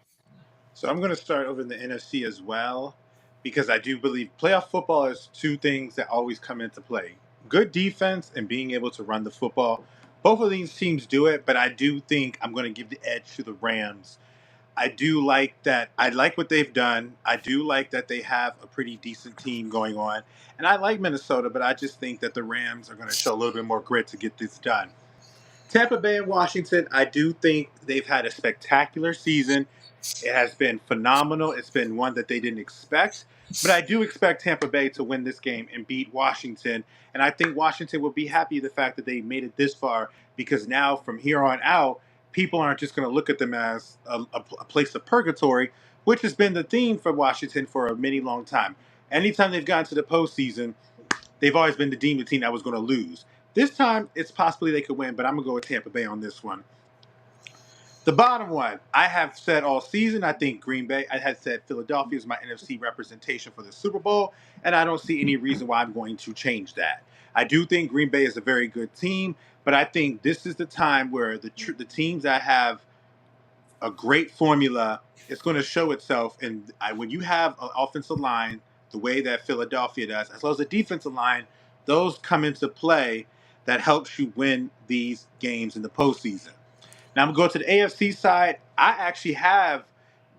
So I'm going to start over in the NFC as well, because I do believe playoff football is two things that always come into play: good defense and being able to run the football. Both of these teams do it, but I do think I'm going to give the edge to the Rams. I do like that. I like what they've done. I do like that they have a pretty decent team going on. And I like Minnesota, but I just think that the Rams are going to show a little bit more grit to get this done. Tampa Bay and Washington, I do think they've had a spectacular season. It has been phenomenal. It's been one that they didn't expect. But I do expect Tampa Bay to win this game and beat Washington. And I think Washington will be happy the fact that they made it this far, because now from here on out, people aren't just going to look at them as a place of purgatory, which has been the theme for Washington for a many long time. Anytime they've gotten to the postseason, they've always been the demon team that was going to lose. This time, it's possibly they could win, but I'm going to go with Tampa Bay on this one. The bottom one, I have said all season, I think Green Bay, I had said Philadelphia is my NFC representation for the Super Bowl, and I don't see any reason why I'm going to change that. I do think Green Bay is a very good team, but I think this is the time where the teams that have a great formula is going to show itself. And when you have an offensive line the way that Philadelphia does, as well as a defensive line, those come into play that helps you win these games in the postseason. Now I'm going to go to the AFC side. I actually have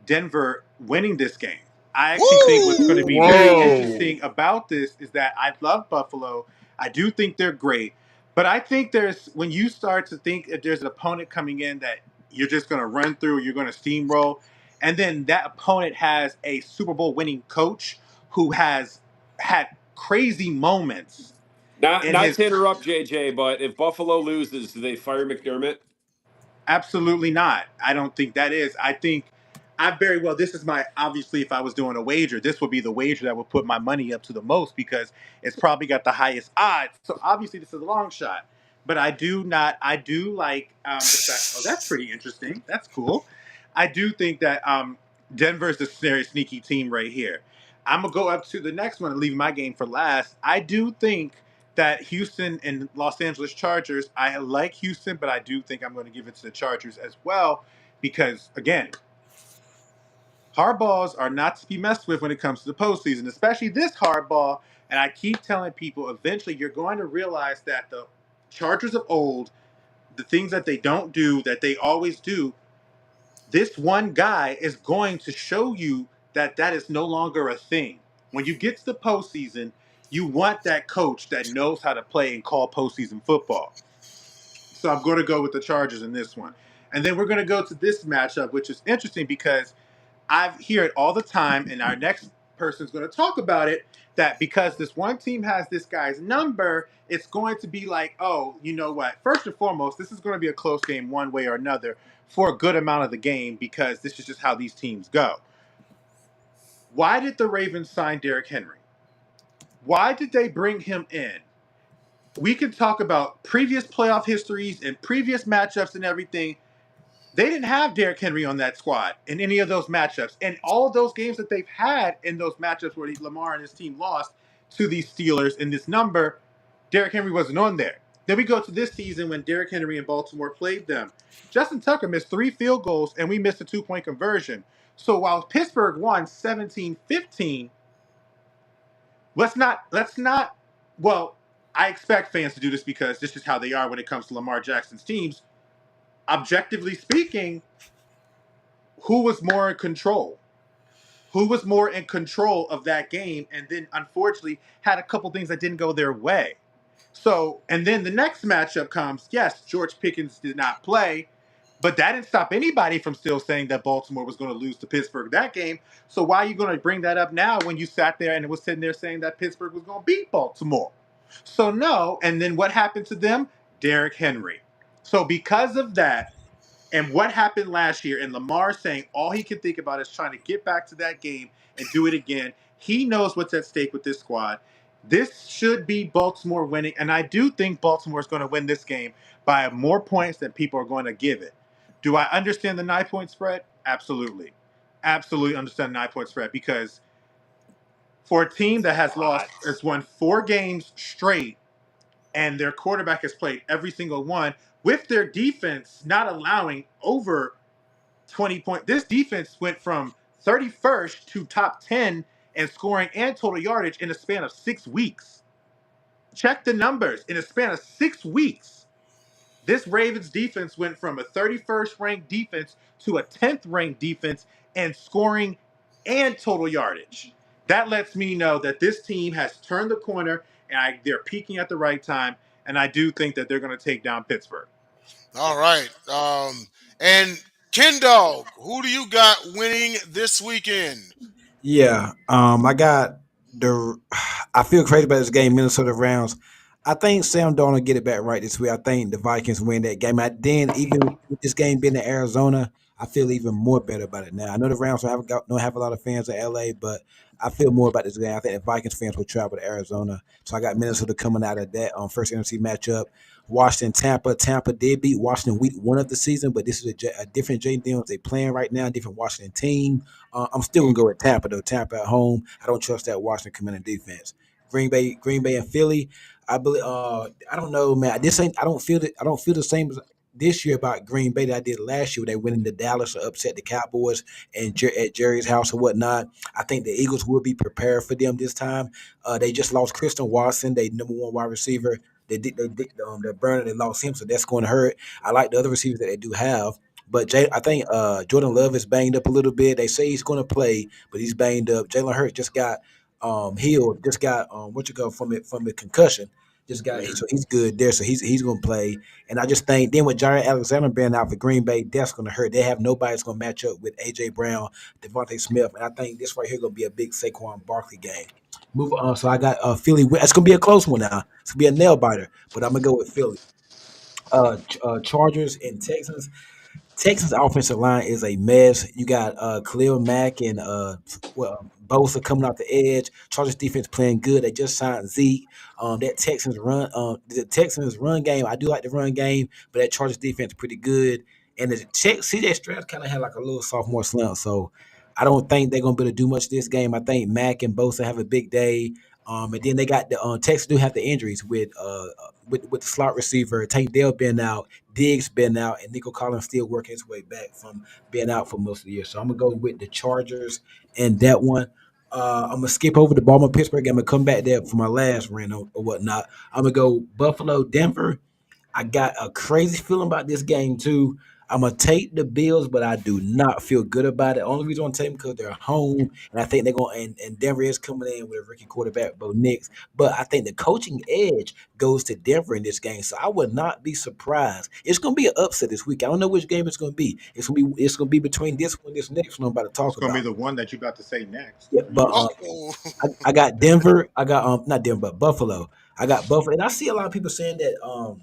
Denver winning this game. I actually think what's going to be very interesting about this is that I love Buffalo. I do think they're great. But I think when you start to think if there's an opponent coming in that you're just going to run through, you're going to steamroll, and then that opponent has a Super Bowl winning coach who has had crazy moments. Not to interrupt, JJ, but if Buffalo loses, do they fire McDermott? Absolutely not. I don't think that is. I think this is my, obviously, if I was doing a wager, this would be the wager that would put my money up to the most, because it's probably got the highest odds. So obviously this is a long shot. But I do like the fact, oh, that's pretty interesting. That's cool. I do think that Denver's a very sneaky team right here. I'm going to go up to the next one and leave my game for last. I do think that Houston and Los Angeles Chargers, I like Houston, but I do think I'm going to give it to the Chargers as well, because, again, hardballs are not to be messed with when it comes to the postseason, especially this hardball. And I keep telling people, eventually you're going to realize that the Chargers of old, the things that they don't do, that they always do, this one guy is going to show you that is no longer a thing. When you get to the postseason, you want that coach that knows how to play and call postseason football. So I'm going to go with the Chargers in this one. And then we're going to go to this matchup, which is interesting because I hear it all the time, and our next person is going to talk about it, that because this one team has this guy's number, it's going to be like, oh, you know what? First and foremost, this is going to be a close game one way or another for a good amount of the game, because this is just how these teams go. Why did the Ravens sign Derrick Henry? Why did they bring him in? We can talk about previous playoff histories and previous matchups and everything. They didn't have Derrick Henry on that squad in any of those matchups. And all those games that they've had in those matchups where Lamar and his team lost to these Steelers in this number, Derrick Henry wasn't on there. Then we go to this season when Derrick Henry and Baltimore played them. Justin Tucker missed 3 field goals, and we missed a 2-point conversion. So while Pittsburgh won 17-15, let's not well, I expect fans to do this because this is how they are when it comes to Lamar Jackson's teams. Objectively speaking, who was more in control? Who was more in control of that game and then unfortunately had a couple things that didn't go their way? So, and then the next matchup comes. Yes, George Pickens did not play, but that didn't stop anybody from still saying that Baltimore was going to lose to Pittsburgh that game. So why are you going to bring that up now when you sat there and it was sitting there saying that Pittsburgh was going to beat Baltimore? So no, and then what happened to them? Derrick Henry. So because of that, and what happened last year, and Lamar saying all he can think about is trying to get back to that game and do it again. He knows what's at stake with this squad. This should be Baltimore winning, and I do think Baltimore is going to win this game by more points than people are going to give it. Do I understand the 9-point spread? Absolutely. Absolutely understand the 9-point spread because for a team that has won 4 games straight and their quarterback has played every single one with their defense not allowing over 20 points. This defense went from 31st to top 10 in scoring and total yardage in a span of 6 weeks. Check the numbers. In a span of 6 weeks, this Ravens defense went from a 31st ranked defense to a 10th ranked defense in scoring and total yardage. That lets me know that this team has turned the corner and they're peaking at the right time. And I do think that they're going to take down Pittsburgh. All right. And Ken Dog, who do you got winning this weekend? Yeah, I got the. I feel crazy about this game, Minnesota Rams. I think Sam Darnold get it back right this week. I think the Vikings win that game. Then even with this game being in Arizona, I feel even more better about it now. I know the Rams don't have a lot of fans in LA, but I feel more about this game. I think the Vikings fans will travel to Arizona. So I got Minnesota coming out of that first NFC matchup. Washington, Tampa. Tampa did beat Washington week 1 of the season, but this is a different J. Daniels they playing right now, different Washington team. I'm still gonna go with Tampa though. Tampa at home. I don't trust that Washington commanding defense. Green Bay, and Philly. I believe. I don't know, man. This ain't. I don't feel the same as this year about Green Bay that I did last year. They went into Dallas or upset the Cowboys and at Jerry's house or whatnot. I think the Eagles will be prepared for them this time. They just lost Christian Watson, they number 1 wide receiver. They're burning. They lost him, so that's going to hurt. I like the other receivers that they do have. But I think Jordan Love is banged up a little bit. They say he's going to play, but he's banged up. Jalen Hurts just got healed. Just got from a concussion. Just got so he's good there. So he's going to play. And I just think then with Jair Alexander being out for Green Bay, that's going to hurt. They have nobody that's going to match up with AJ Brown, Devontae Smith, and I think this right here going to be a big Saquon Barkley game. Move on. So I got Philly. It's going to be a close one now. It's going to be a nail biter, but I'm going to go with Philly. Chargers and Texans. Texans offensive line is a mess. You got Khalil Mack and Bosa coming off the edge. Chargers defense playing good. They just signed Zeke. The Texans run game. I do like the run game, but that Chargers defense pretty good. And the CJ Stroud kind of had like a little sophomore slump, so I don't think they're gonna be able to do much this game. I think Mack and Bosa have a big day. And then they got the Texans do have the injuries with the slot receiver Tank Dell being out, Diggs being out, and Nico Collins still working his way back from being out for most of the year. So I'm gonna go with the Chargers and that one. I'm gonna skip over the Baltimore Pittsburgh. I'm gonna come back there for my last rant or whatnot. I'm gonna go Buffalo Denver. I got a crazy feeling about this game too. I'm gonna take the Bills, but I do not feel good about it. Only reason I'm taking them because they're home, and I think they're going. And Denver is coming in with a rookie quarterback, Bo Nix. But I think the coaching edge goes to Denver in this game, so I would not be surprised. It's gonna be an upset this week. I don't know which game it's gonna be. It's gonna be between this one, and this next one I'm about to talk It's going about. to be the one that you about to say next. Yeah, but Uh-oh. I got Denver. I got not Denver, but Buffalo. I got Buffalo, and I see a lot of people saying that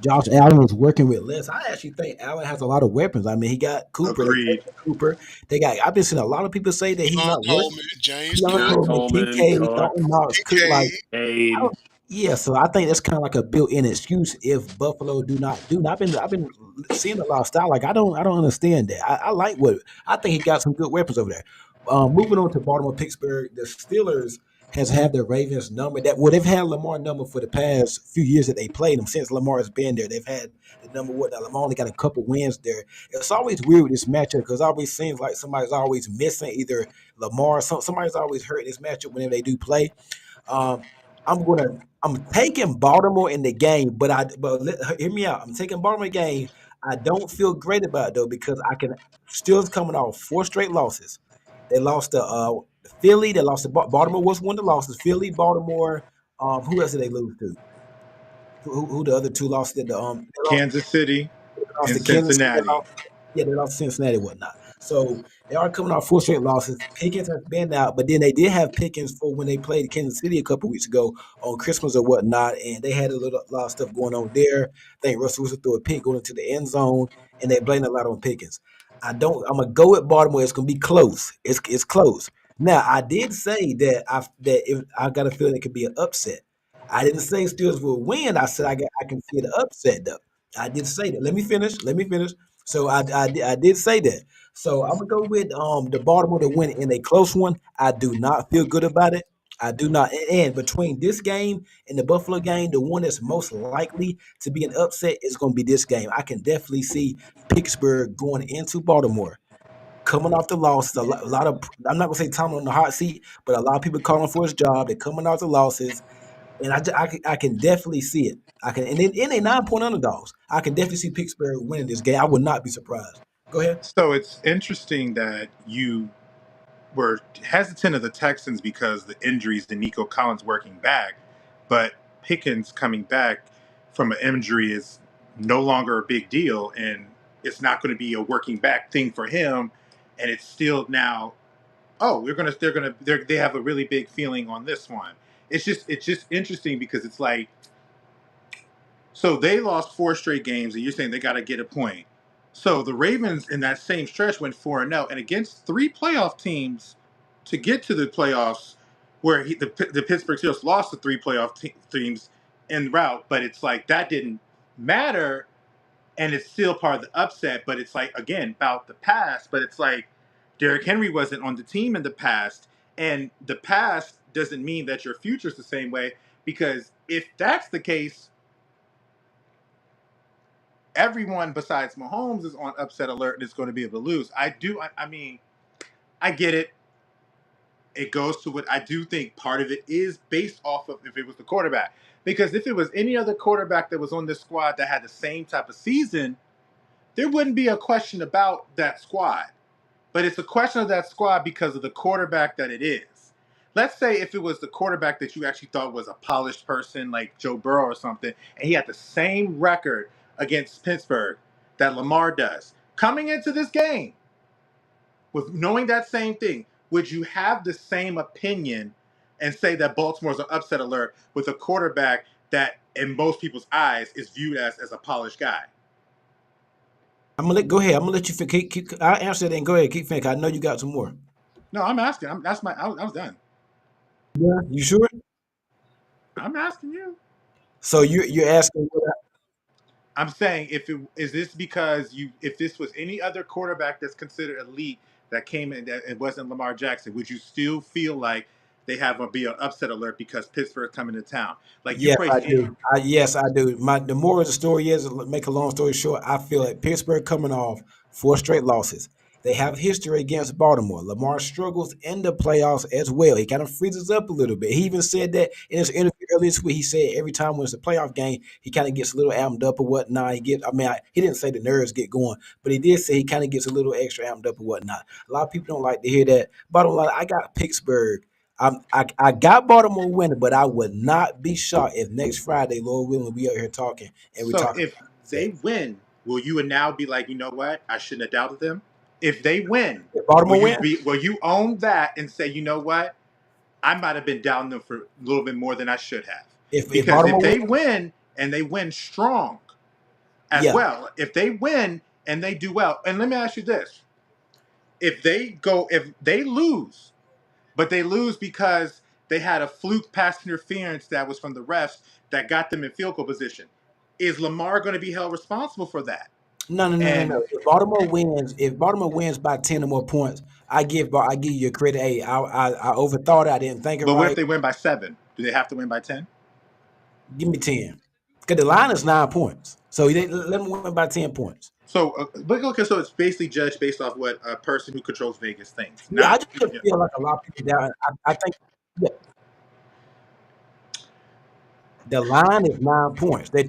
Josh Allen was working with less. I actually think Allen has a lot of weapons. I mean, he got Cooper. Agreed. They got. I've been seeing a lot of people say that he's John not working. Coleman, James Keon Cook, Coleman, Kincaid, Cook, Dalton Knox, Cook, like Kincaid. I don't- yeah. So I think that's kind of like a built-in excuse if Buffalo do not do. I've been seeing a lot of style. Like I don't understand that. I like what I think he got some good weapons over there. Moving on to Baltimore Pittsburgh, the Steelers. has had the Ravens number. They've had Lamar number for the past few years that they played them. Since Lamar has been there, they've had the number. What now? Lamar only got a couple wins there. It's always weird with this matchup because it always seems like somebody's always missing, either Lamar or somebody's always hurt in this matchup whenever they do play. Um, I'm taking Baltimore in the game, hear me out. I'm taking Baltimore in the game. I don't feel great about it though because I can still coming off 4 straight losses. They lost to Philly. They lost to Baltimore. Was one of the losses? Philly, Baltimore. Who else did they lose to? Who the other two lost? Kansas City They lost and to Kansas City. Cincinnati. They lost to Cincinnati and whatnot. So they are coming off 4 straight losses. Pickens has been out, but then they did have Pickens for when they played Kansas City a couple weeks ago on Christmas or whatnot, and they had a lot of stuff going on there. I think Russell Wilson threw a pick going into the end zone, and they blamed a lot on Pickens. I'm gonna go with Baltimore. It's gonna be close. It's close. Now I did say that if I got a feeling it could be an upset. I didn't say Steelers will win. I said I can see the upset though. I did say that. Let me finish. So I did say that. So I'm gonna go with the Baltimore to win in a close one. I do not feel good about it. I do not. And between this game and the Buffalo game, the one that's most likely to be an upset is going to be this game. I can definitely see Pittsburgh going into Baltimore, coming off the losses. A lot of, I'm not going to say Tom on the hot seat, but a lot of people calling for his job. They're coming off the losses, and I can definitely see it. I can, and then in a 9-point underdogs, I can definitely see Pittsburgh winning this game. I would not be surprised. Go ahead. So it's interesting that you were hesitant of the Texans because the injuries to Nico Collins working back, but Pickens coming back from an injury is no longer a big deal, and it's not going to be a working back thing for him. And it's still now, oh, they have a really big feeling on this one. It's just interesting because it's like, so they lost 4 straight games, and you're saying they got to get a point. So the Ravens in that same stretch went 4-0, and against 3 playoff teams to get to the playoffs, where the Pittsburgh Steelers lost to 3 playoff teams en route, but it's like that didn't matter, and it's still part of the upset. But it's like, again, about the past, but it's like Derrick Henry wasn't on the team in the past, and the past doesn't mean that your future's the same way, because if that's the case, everyone besides Mahomes is on upset alert and is going to be able to lose. I mean, I get it. It goes to what I do think part of it is based off of if it was the quarterback. Because if it was any other quarterback that was on this squad that had the same type of season, there wouldn't be a question about that squad. But it's a question of that squad because of the quarterback that it is. Let's say if it was the quarterback that you actually thought was a polished person like Joe Burrow or something, and he had the same record against Pittsburgh that Lamar does. Coming into this game, with knowing that same thing, would you have the same opinion and say that Baltimore's an upset alert with a quarterback that, in most people's eyes, is viewed as a polished guy? Go ahead. I'm gonna let you keep. I'll answer that and go ahead. Keep thinking. I know you got some more. No, I'm asking. I was done. Yeah, you sure? I'm asking you. So you're asking. I'm saying is this because if this was any other quarterback that's considered elite that came in that it wasn't Lamar Jackson, would you still feel like they have be an upset alert because Pittsburgh's coming to town? Like Yes, I do. Yes, I do. The moral of the story is, make a long story short, I feel like Pittsburgh coming off 4 straight losses. They have history against Baltimore. Lamar struggles in the playoffs as well. He kind of freezes up a little bit. He even said that in his interview earlier this week. He said every time when it's a playoff game, he kind of gets a little amped up or whatnot. He didn't say the nerves get going, but he did say he kind of gets a little extra amped up or whatnot. A lot of people don't like to hear that. Bottom line, I got Pittsburgh. I got Baltimore winning, but I would not be shocked if next Friday, Lord willing, we out here talking and we talking. If they win, will you now be like, you know what? I shouldn't have doubted them. If they win, will you own that and say, you know what? I might have been down them for a little bit more than I should have. If they win and they win strong as well, if they win and they do well, and let me ask you this. If they lose, but they lose because they had a fluke pass interference that was from the refs that got them in field goal position, is Lamar going to be held responsible for that? No. If Baltimore wins by 10 or more points, I give you credit. Hey, I overthought it. I didn't think it But what right. if they win by 7? Do they have to win by 10? Give me 10. Because the line is 9 points. So let them win by 10 points. So, but okay, so it's basically judged based off what a person who controls Vegas thinks. Yeah, I Not, just feel like a lot of people down. I think the line is 9 points. They're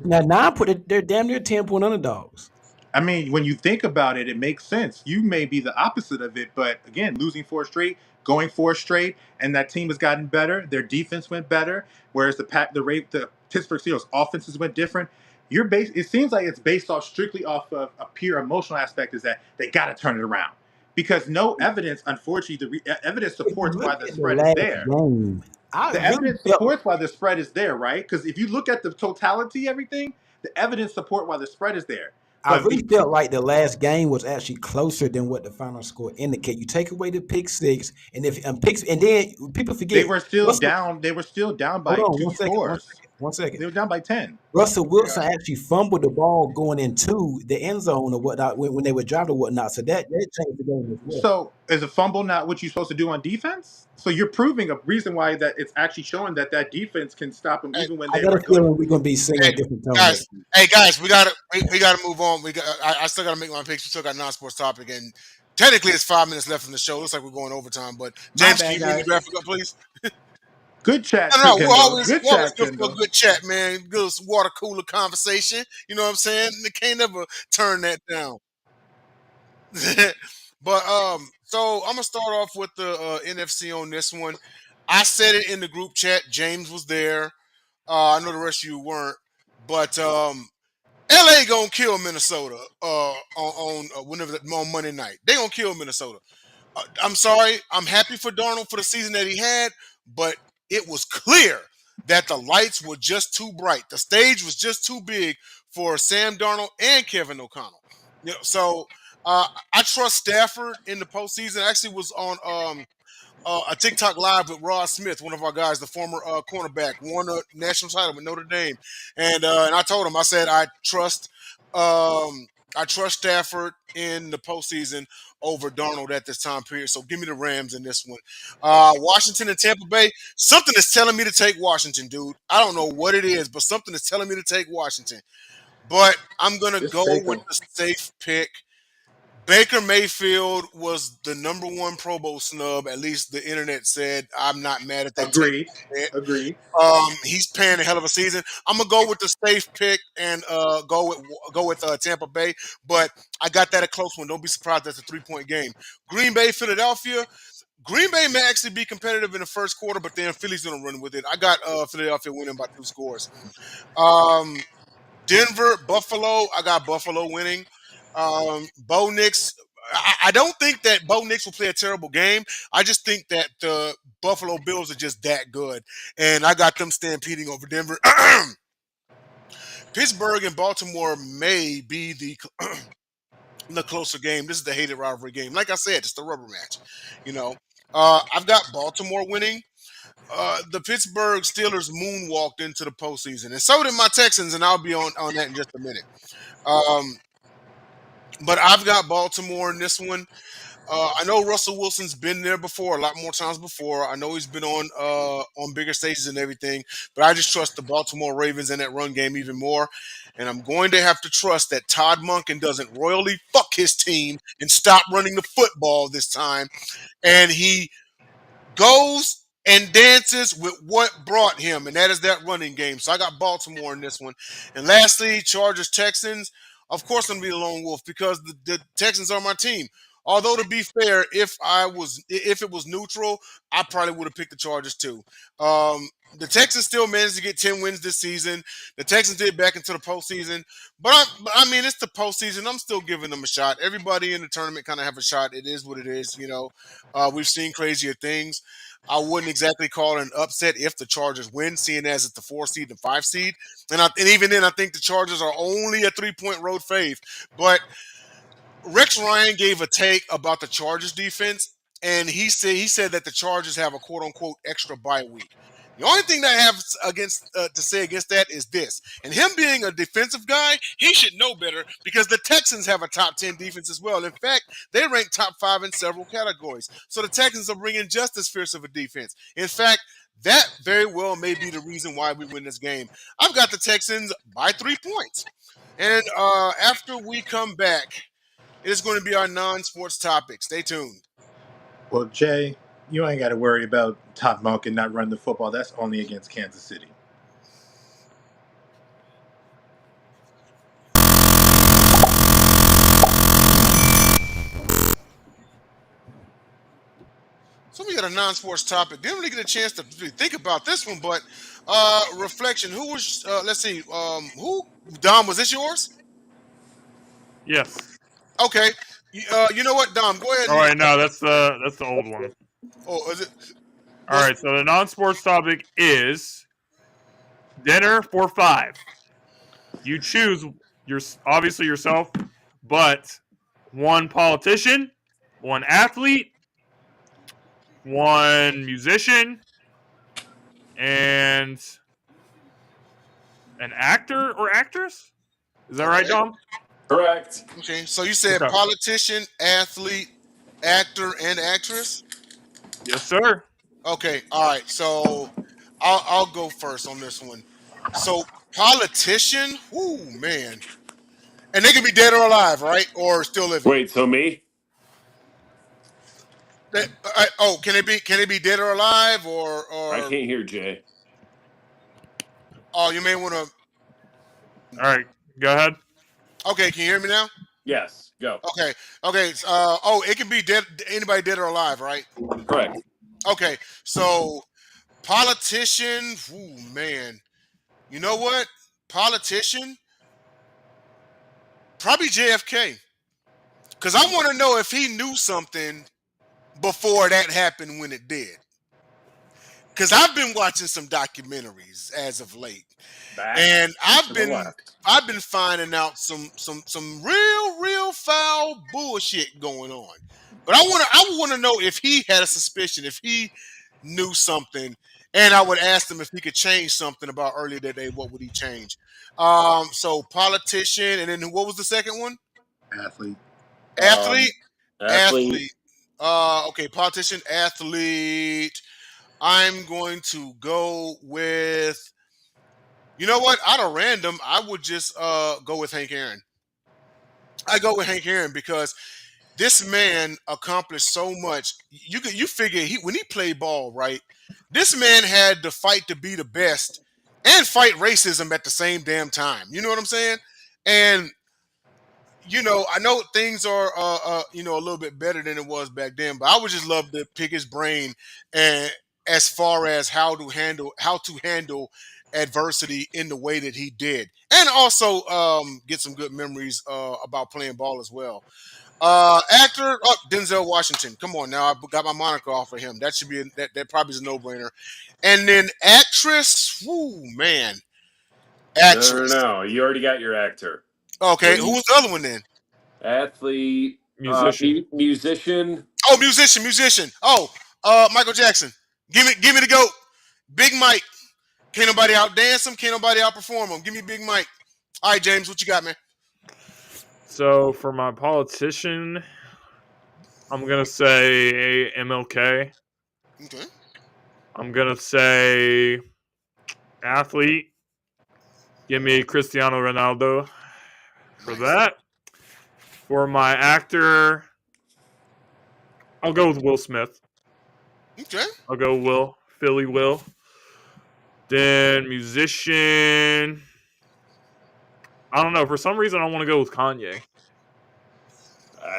damn near 10-point underdogs. I mean, when you think about it, it makes sense. You may be the opposite of it, but again, losing 4 straight, going 4 straight, and that team has gotten better. Their defense went better, whereas the Pittsburgh Steelers offenses went different. It seems like it's based off strictly off of a pure emotional aspect. Is that they got to turn it around because no evidence, unfortunately, the evidence supports why the spread is there. Game, The evidence supports why the spread is there, right? Because if you look at the totality, everything, the evidence support why the spread is there. I really felt like the last game was actually closer than what the final score indicate. You take away the pick six, and then people forget they were still down. They were still down by 2 scores. One second. They were down by 10. Russell Wilson actually fumbled the ball going into the end zone or whatnot when they were driving or whatnot. So that changed the game as well. So is a fumble not what you're supposed to do on defense? So you're proving a reason why that it's actually showing that defense can stop them even when they. I got a feeling we're gonna be singing a different tone. Guys, we gotta move on. I still gotta make my picks. We still got non-sports topic, and technically it's 5 minutes left in the show. Looks like we're going overtime. But James, can you bring the graphic up, please? Good chat. No, we're always good for a good chat, man. Good water cooler conversation. You know what I'm saying? They can't never turn that down. But so I'm gonna start off with the NFC on this one. I said it in the group chat. James was there. I know the rest of you weren't, but LA gonna kill Minnesota on Monday night. They gonna kill Minnesota. I'm sorry. I'm happy for Darnold for the season that he had, but it was clear that the lights were just too bright. The stage was just too big for Sam Darnold and Kevin O'Connell. You know, so I trust Stafford in the postseason. I actually was on a TikTok live with Rod Smith, one of our guys, the former cornerback, won a national title with Notre Dame, and I told him, I said I trust Stafford in the postseason over Darnold at this time period. So give me the Rams in this one. Washington and Tampa Bay. Something is telling me to take Washington, dude. I don't know what it is, but something is telling me to take Washington. But I'm gonna go with the safe pick. Baker Mayfield was the number 1 Pro Bowl snub. At least the internet said. I'm not mad at that. Agreed. He's paying a hell of a season. I'm gonna go with the safe pick and go with Tampa Bay. But I got that a close one. Don't be surprised that's a 3-point game. Green Bay, Philadelphia. Green Bay may actually be competitive in the first quarter, but then Philly's gonna run with it. I got Philadelphia winning by 2 scores. Denver, Buffalo. I got Buffalo winning. Bo Nix. I don't think that Bo Nix will play a terrible game. I just think that the Buffalo Bills are just that good, and I got them stampeding over Denver. Pittsburgh and Baltimore may be the closer game. This is the hated rivalry game. Like I said, it's the rubber match. You know, I've got Baltimore winning. The Pittsburgh Steelers moonwalked into the postseason, and so did my Texans, and I'll be on that in just a minute. But I've got Baltimore in this one. I know Russell Wilson's been there before, a lot more times before. I know he's been on bigger stages and everything, but I just trust the Baltimore Ravens in that run game even more. And I'm going to have to trust that Todd Monken doesn't royally fuck his team and stop running the football this time. And he goes and dances with what brought him, and that is that running game. So I got Baltimore in this one. And lastly, Chargers-Texans. Of course, I'm going to be the lone wolf because the Texans are my team. Although, to be fair, if it was neutral, I probably would have picked the Chargers too. The Texans still managed to get 10 wins this season. The Texans did back into the postseason. But I mean, it's the postseason. I'm still giving them a shot. Everybody in the tournament kind of have a shot. It is what it is. You know, we've seen crazier things. I wouldn't exactly call it an upset if the Chargers win, seeing as it's the 4 seed and 5 seed. And even then, I think the Chargers are only a 3-point road fave. But Rex Ryan gave a take about the Chargers defense, and he said that the Chargers have a quote-unquote extra bye week. The only thing that I have to say against that is this. And him being a defensive guy, he should know better because the Texans have a top 10 defense as well. In fact, they rank top 5 in several categories. So the Texans are bringing just as fierce of a defense. In fact, that very well may be the reason why we win this game. I've got the Texans by 3 points. And after we come back, it is going to be our non-sports topic. Stay tuned. Well, Jay, you ain't got to worry about Todd Monken not running the football. That's only against Kansas City. So we got a non-sports topic. Didn't really get a chance to really think about this one, but reflection. Who was? Let's see. Who? Dom, was this yours? Yes. Okay. You know what, Dom? Go ahead. All right, no, that's the old one. Oh, is it? All right, so the non-sports topic is dinner for 5. You choose obviously yourself, but one politician, one athlete, one musician, and an actor or actress. Is that right, Dom? Correct. Okay. So you said Okay. politician, athlete, actor, and actress. Yes, sir. Okay. All right. So I'll go first on this one. So politician. Ooh, man. And they can be dead or alive, right? Or still living. Wait, so me? Can it be dead or alive or? I can't hear Jay. Oh, you may want to. All right, go ahead. Okay, can you hear me now? Yes, go. Okay. It can be dead. Anybody dead or alive, right? Correct. Okay. So politician. Ooh, man. You know what? Politician. Probably JFK. Because I want to know if he knew something before that happened when it did. Because I've been watching some documentaries as of late, and I've been finding out some real foul bullshit going on. But I want to know if he had a suspicion, if he knew something, and I would ask him if he could change something about earlier that day. What would he change? So politician, and then what was the second one? Athlete. Athlete. Okay, politician, athlete. I'm going to go with, you know what? Out of random, I would just go with Hank Aaron. I go with Hank Aaron because this man accomplished so much. You figure when he played ball, right? This man had to fight to be the best and fight racism at the same damn time. You know what I'm saying? And I know things are a little bit better than it was back then, but I would just love to pick his brain and as far as how to handle adversity in the way that he did, and also get some good memories about playing ball as well. Actor, Denzel Washington. Come on now, I got my moniker off of him. That should be that probably is a no-brainer. And then actress, whoo man, actress. No, you already got your actor. Okay, who was the other one then? Athlete, Musician. musician. Oh, musician. Oh, Michael Jackson. Give me the GOAT. Big Mike. Can't nobody outdance him. Can't nobody outperform him. Give me Big Mike. All right, James, what you got, man? So for my politician, I'm gonna say MLK. Okay. I'm gonna say athlete. Give me Cristiano Ronaldo for that. For my actor, I'll go with Will Smith. Okay. I'll go Philly Will. Then musician, I don't know. For some reason, I want to go with Kanye.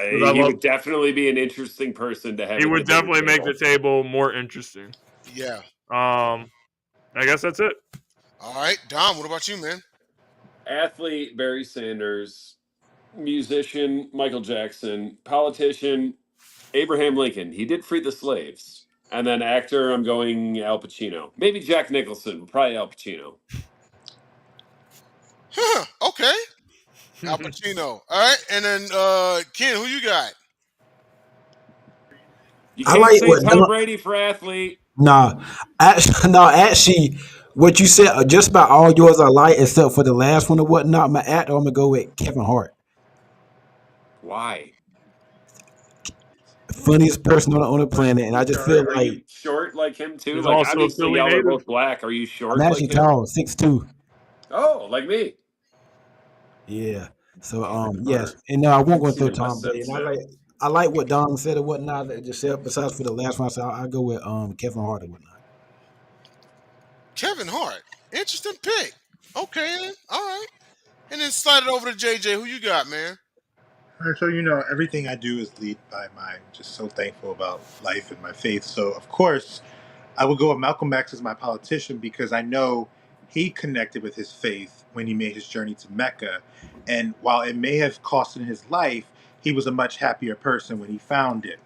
He would definitely be an interesting person to have. He would definitely make the table more interesting. Yeah. I guess that's it. All right, Dom. What about you, man? Athlete Barry Sanders, musician Michael Jackson, politician Abraham Lincoln. He did free the slaves. And then actor, I'm going Al Pacino. Maybe Jack Nicholson, probably Al Pacino. Huh, okay. Al Pacino. All right, and then Ken, who you got? You can't say Tom Brady for athlete. Nah, actually, what you said, just about all yours I like, except for the last one or whatnot. My actor, I'm gonna go with Kevin Hart. Why? Funniest person on the planet, and I just feel Are like you short like him too? He's Like also a obviously Philly y'all are native. both black. Are you I'm short actually like him? tall, 6'2". Oh, like me. Yeah. So Kevin yes, Hart. and I won't go See, through that makes Tom Brady. sense And now. I like what Don said or whatnot. Just said besides for the last one, so I go with Kevin Hart or whatnot. Kevin Hart. Interesting pick. Okay, then. All right. And then slide it over to JJ. Who you got, man? So everything I do is lead by my. Just so thankful about life and my faith. So of course, I would go with Malcolm X as my politician because I know he connected with his faith when he made his journey to Mecca, and while it may have cost him his life, he was a much happier person when he found it.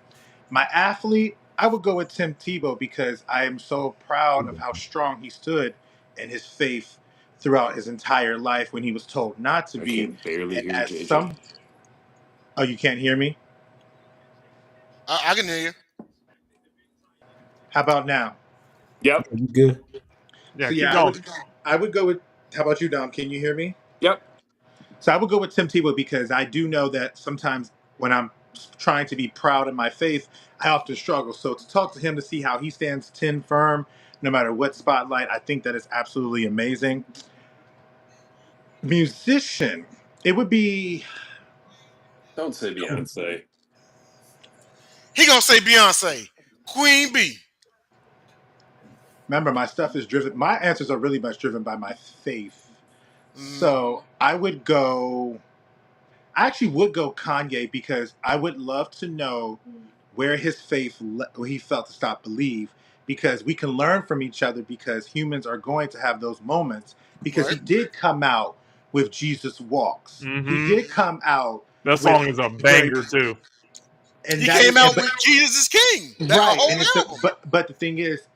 My athlete, I would go with Tim Tebow because I am so proud of how strong he stood in his faith throughout his entire life when he was told not to I be. can barely And hear as JJ. some, oh, you can't hear me? I can hear you. How about now? Yep. You good? Yeah, So keep yeah, going. I would go with. How about you, Dom? Can you hear me? Yep. So I would go with Tim Tebow because I do know that sometimes when I'm trying to be proud in my faith, I often struggle. So to talk to him to see how he stands 10 firm, no matter what spotlight, I think that is absolutely amazing. Musician, it would be. Don't say Beyonce. He gonna say Beyonce. Queen B. Remember, my stuff is driven. My answers are really much driven by my faith. Mm, So I would go. I actually would go Kanye because I would love to know where his faith, where he felt to stop believe, because we can learn from each other because humans are going to have those moments. Because right. he did come out with Jesus Walks. He Mm-hmm. did come out That with song is a very, banger too. and He that came is, out but with Jesus is King. That a right, whole and it's album. but the thing is,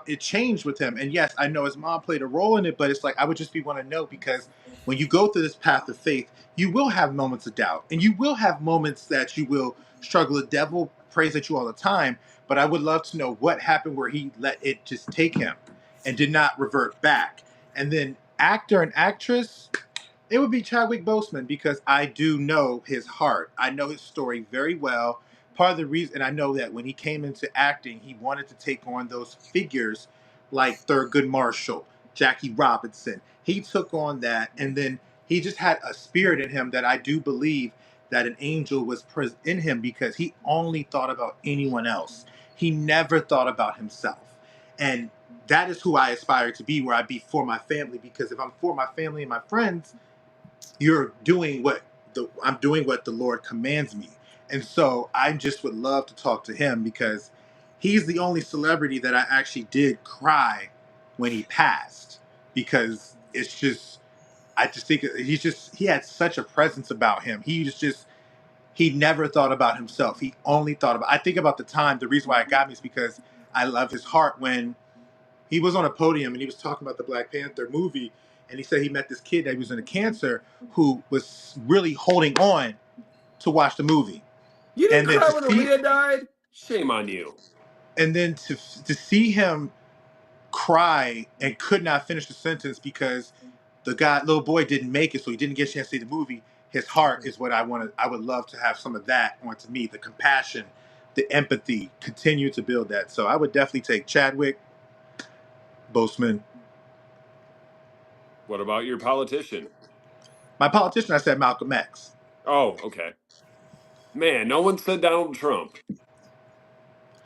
it changed with him. And yes, I know his mom played a role in it, but it's like I would just be want to know because when you go through this path of faith, you will have moments of doubt, and you will have moments that you will struggle. The devil prays at you all the time, but I would love to know what happened where he let it just take him and did not revert back. And then actor and actress, it would be Chadwick Boseman because I do know his heart. I know his story very well. Part of the reason, and I know that when he came into acting, he wanted to take on those figures like Thurgood Marshall, Jackie Robinson. He took on that, and then he just had a spirit in him that I do believe that an angel was present in him because he only thought about anyone else. He never thought about himself. And that is who I aspire to be, where I be for my family. Because if I'm for my family and my friends, you're doing what I'm doing what the Lord commands me. And so I just would love to talk to him because he's the only celebrity that I actually did cry when he passed. Because it's just I just think he had such a presence about him. He never thought about himself. He only thought about I think about the time, the reason why it got me is because I love his heart when he was on a podium and he was talking about the Black Panther movie, and he said he met this kid that was in a cancer who was really holding on to watch the movie, You didn't and then cry to when see Aaliyah died? Shame on you. and then to see him cry and could not finish the sentence because the little boy didn't make it, so he didn't get a chance to see the movie. His heart is what I wanted. I would love to have some of that onto me, the compassion, the empathy, continue to build that. So I would definitely take Chadwick Boseman. What about your politician? My politician, I said Malcolm X. Oh, okay. Man, no one said Donald Trump.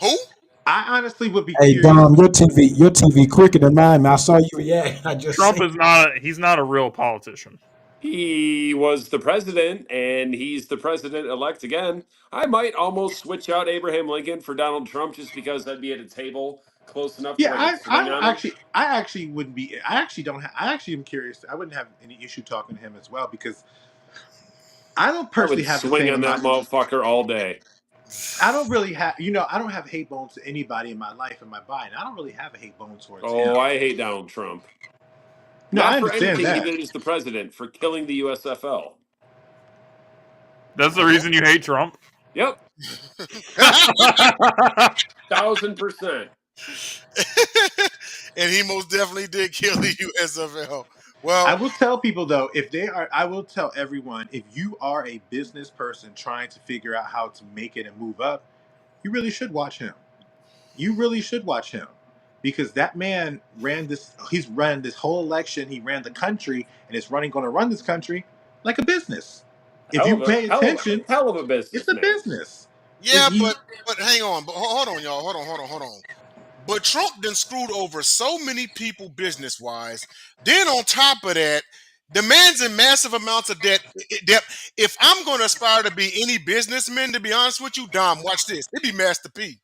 Who? I honestly would be Hey curious. Dom, your TV quicker than mine, man. I saw you react. I just Trump seen. is not. He's not a real politician. He was the president, and he's the president elect again. I might almost switch out Abraham Lincoln for Donald Trump just because I'd be at a table close enough to Yeah, where I could swing on him. I actually wouldn't be. I actually don't. I actually am curious. I wouldn't have any issue talking to him as well because I don't I personally would have the swing same on that amount. motherfucker all day. I don't really have. I don't have hate bones to anybody in my life and my body. And I don't really have a hate bone towards him. Oh, I hate Donald Trump. No, I Not for understand anything he that. did as the president, for killing the USFL. That's the reason you hate Trump. Yep, 1000%. And he most definitely did kill the USFL. Well, I will tell people though, I will tell everyone, if you are a business person trying to figure out how to make it and move up, you really should watch him. You really should watch him, because that man ran this. He's run this whole election. He ran the country, and is going to run this country like a business. If you pay attention, hell of a business. it's a business. yeah, He- but hang on. But hold on, y'all. Hold on. But Trump done screwed over so many people business-wise. Then on top of that, the man's in massive amounts of debt. If I'm going to aspire to be any businessman, to be honest with you, Dom, watch this. It'd be Master P.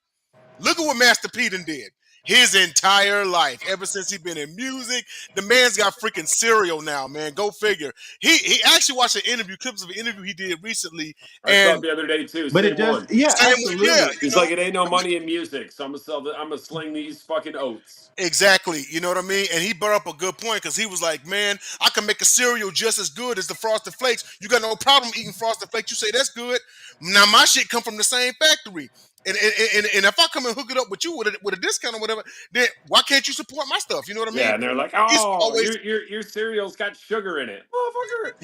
Look at what Master P done did. His entire life, ever since he been in music, the man's got freaking cereal now, man. Go figure. He actually watched clips of an interview he did recently. I saw it the other day too. but Same it does, one. yeah, Same way, absolutely. yeah, He's like, it ain't no money in music, so I'm gonna sling these fucking oats. Exactly. You know what I mean? And he brought up a good point, because he was like, man, I can make a cereal just as good as the Frosted Flakes. You got no problem eating Frosted Flakes. You say that's good. Now my shit come from the same factory. And if I come and hook it up with you with a discount or whatever, then why can't you support my stuff? You know what I mean? Yeah, and they're like, He's oh, always your cereal's got sugar in it. Motherfucker.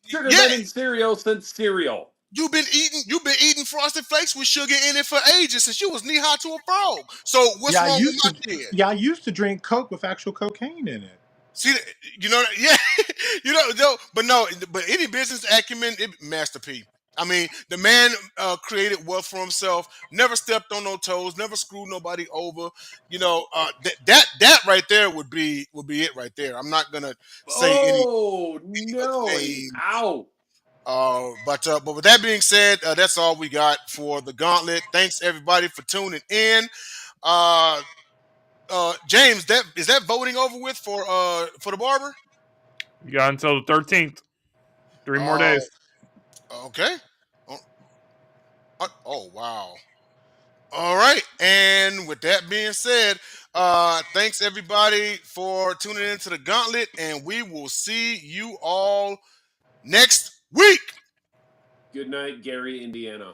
Sugar yeah. been in cereal since cereal. You've been eating Frosted Flakes with sugar in it for ages, since you was knee high to a frog. So what's Yeah, wrong with my kid? I used to drink Coke with actual cocaine in it. See, you know, yeah, but any business acumen, Master P. I mean, the man created wealth for himself. Never stepped on no toes. Never screwed nobody over. You know, that right there would be it right there. I'm not gonna say any no, name. Ow. But with that being said, that's all we got for the Gauntlet. Thanks everybody for tuning in. James, is that voting over with for the barber? You got until the 13th. 3 more days. Okay. Oh wow. All right. And with that being said, thanks everybody for tuning into the Gauntlet, and we will see you all next week. Good night, Gary, Indiana.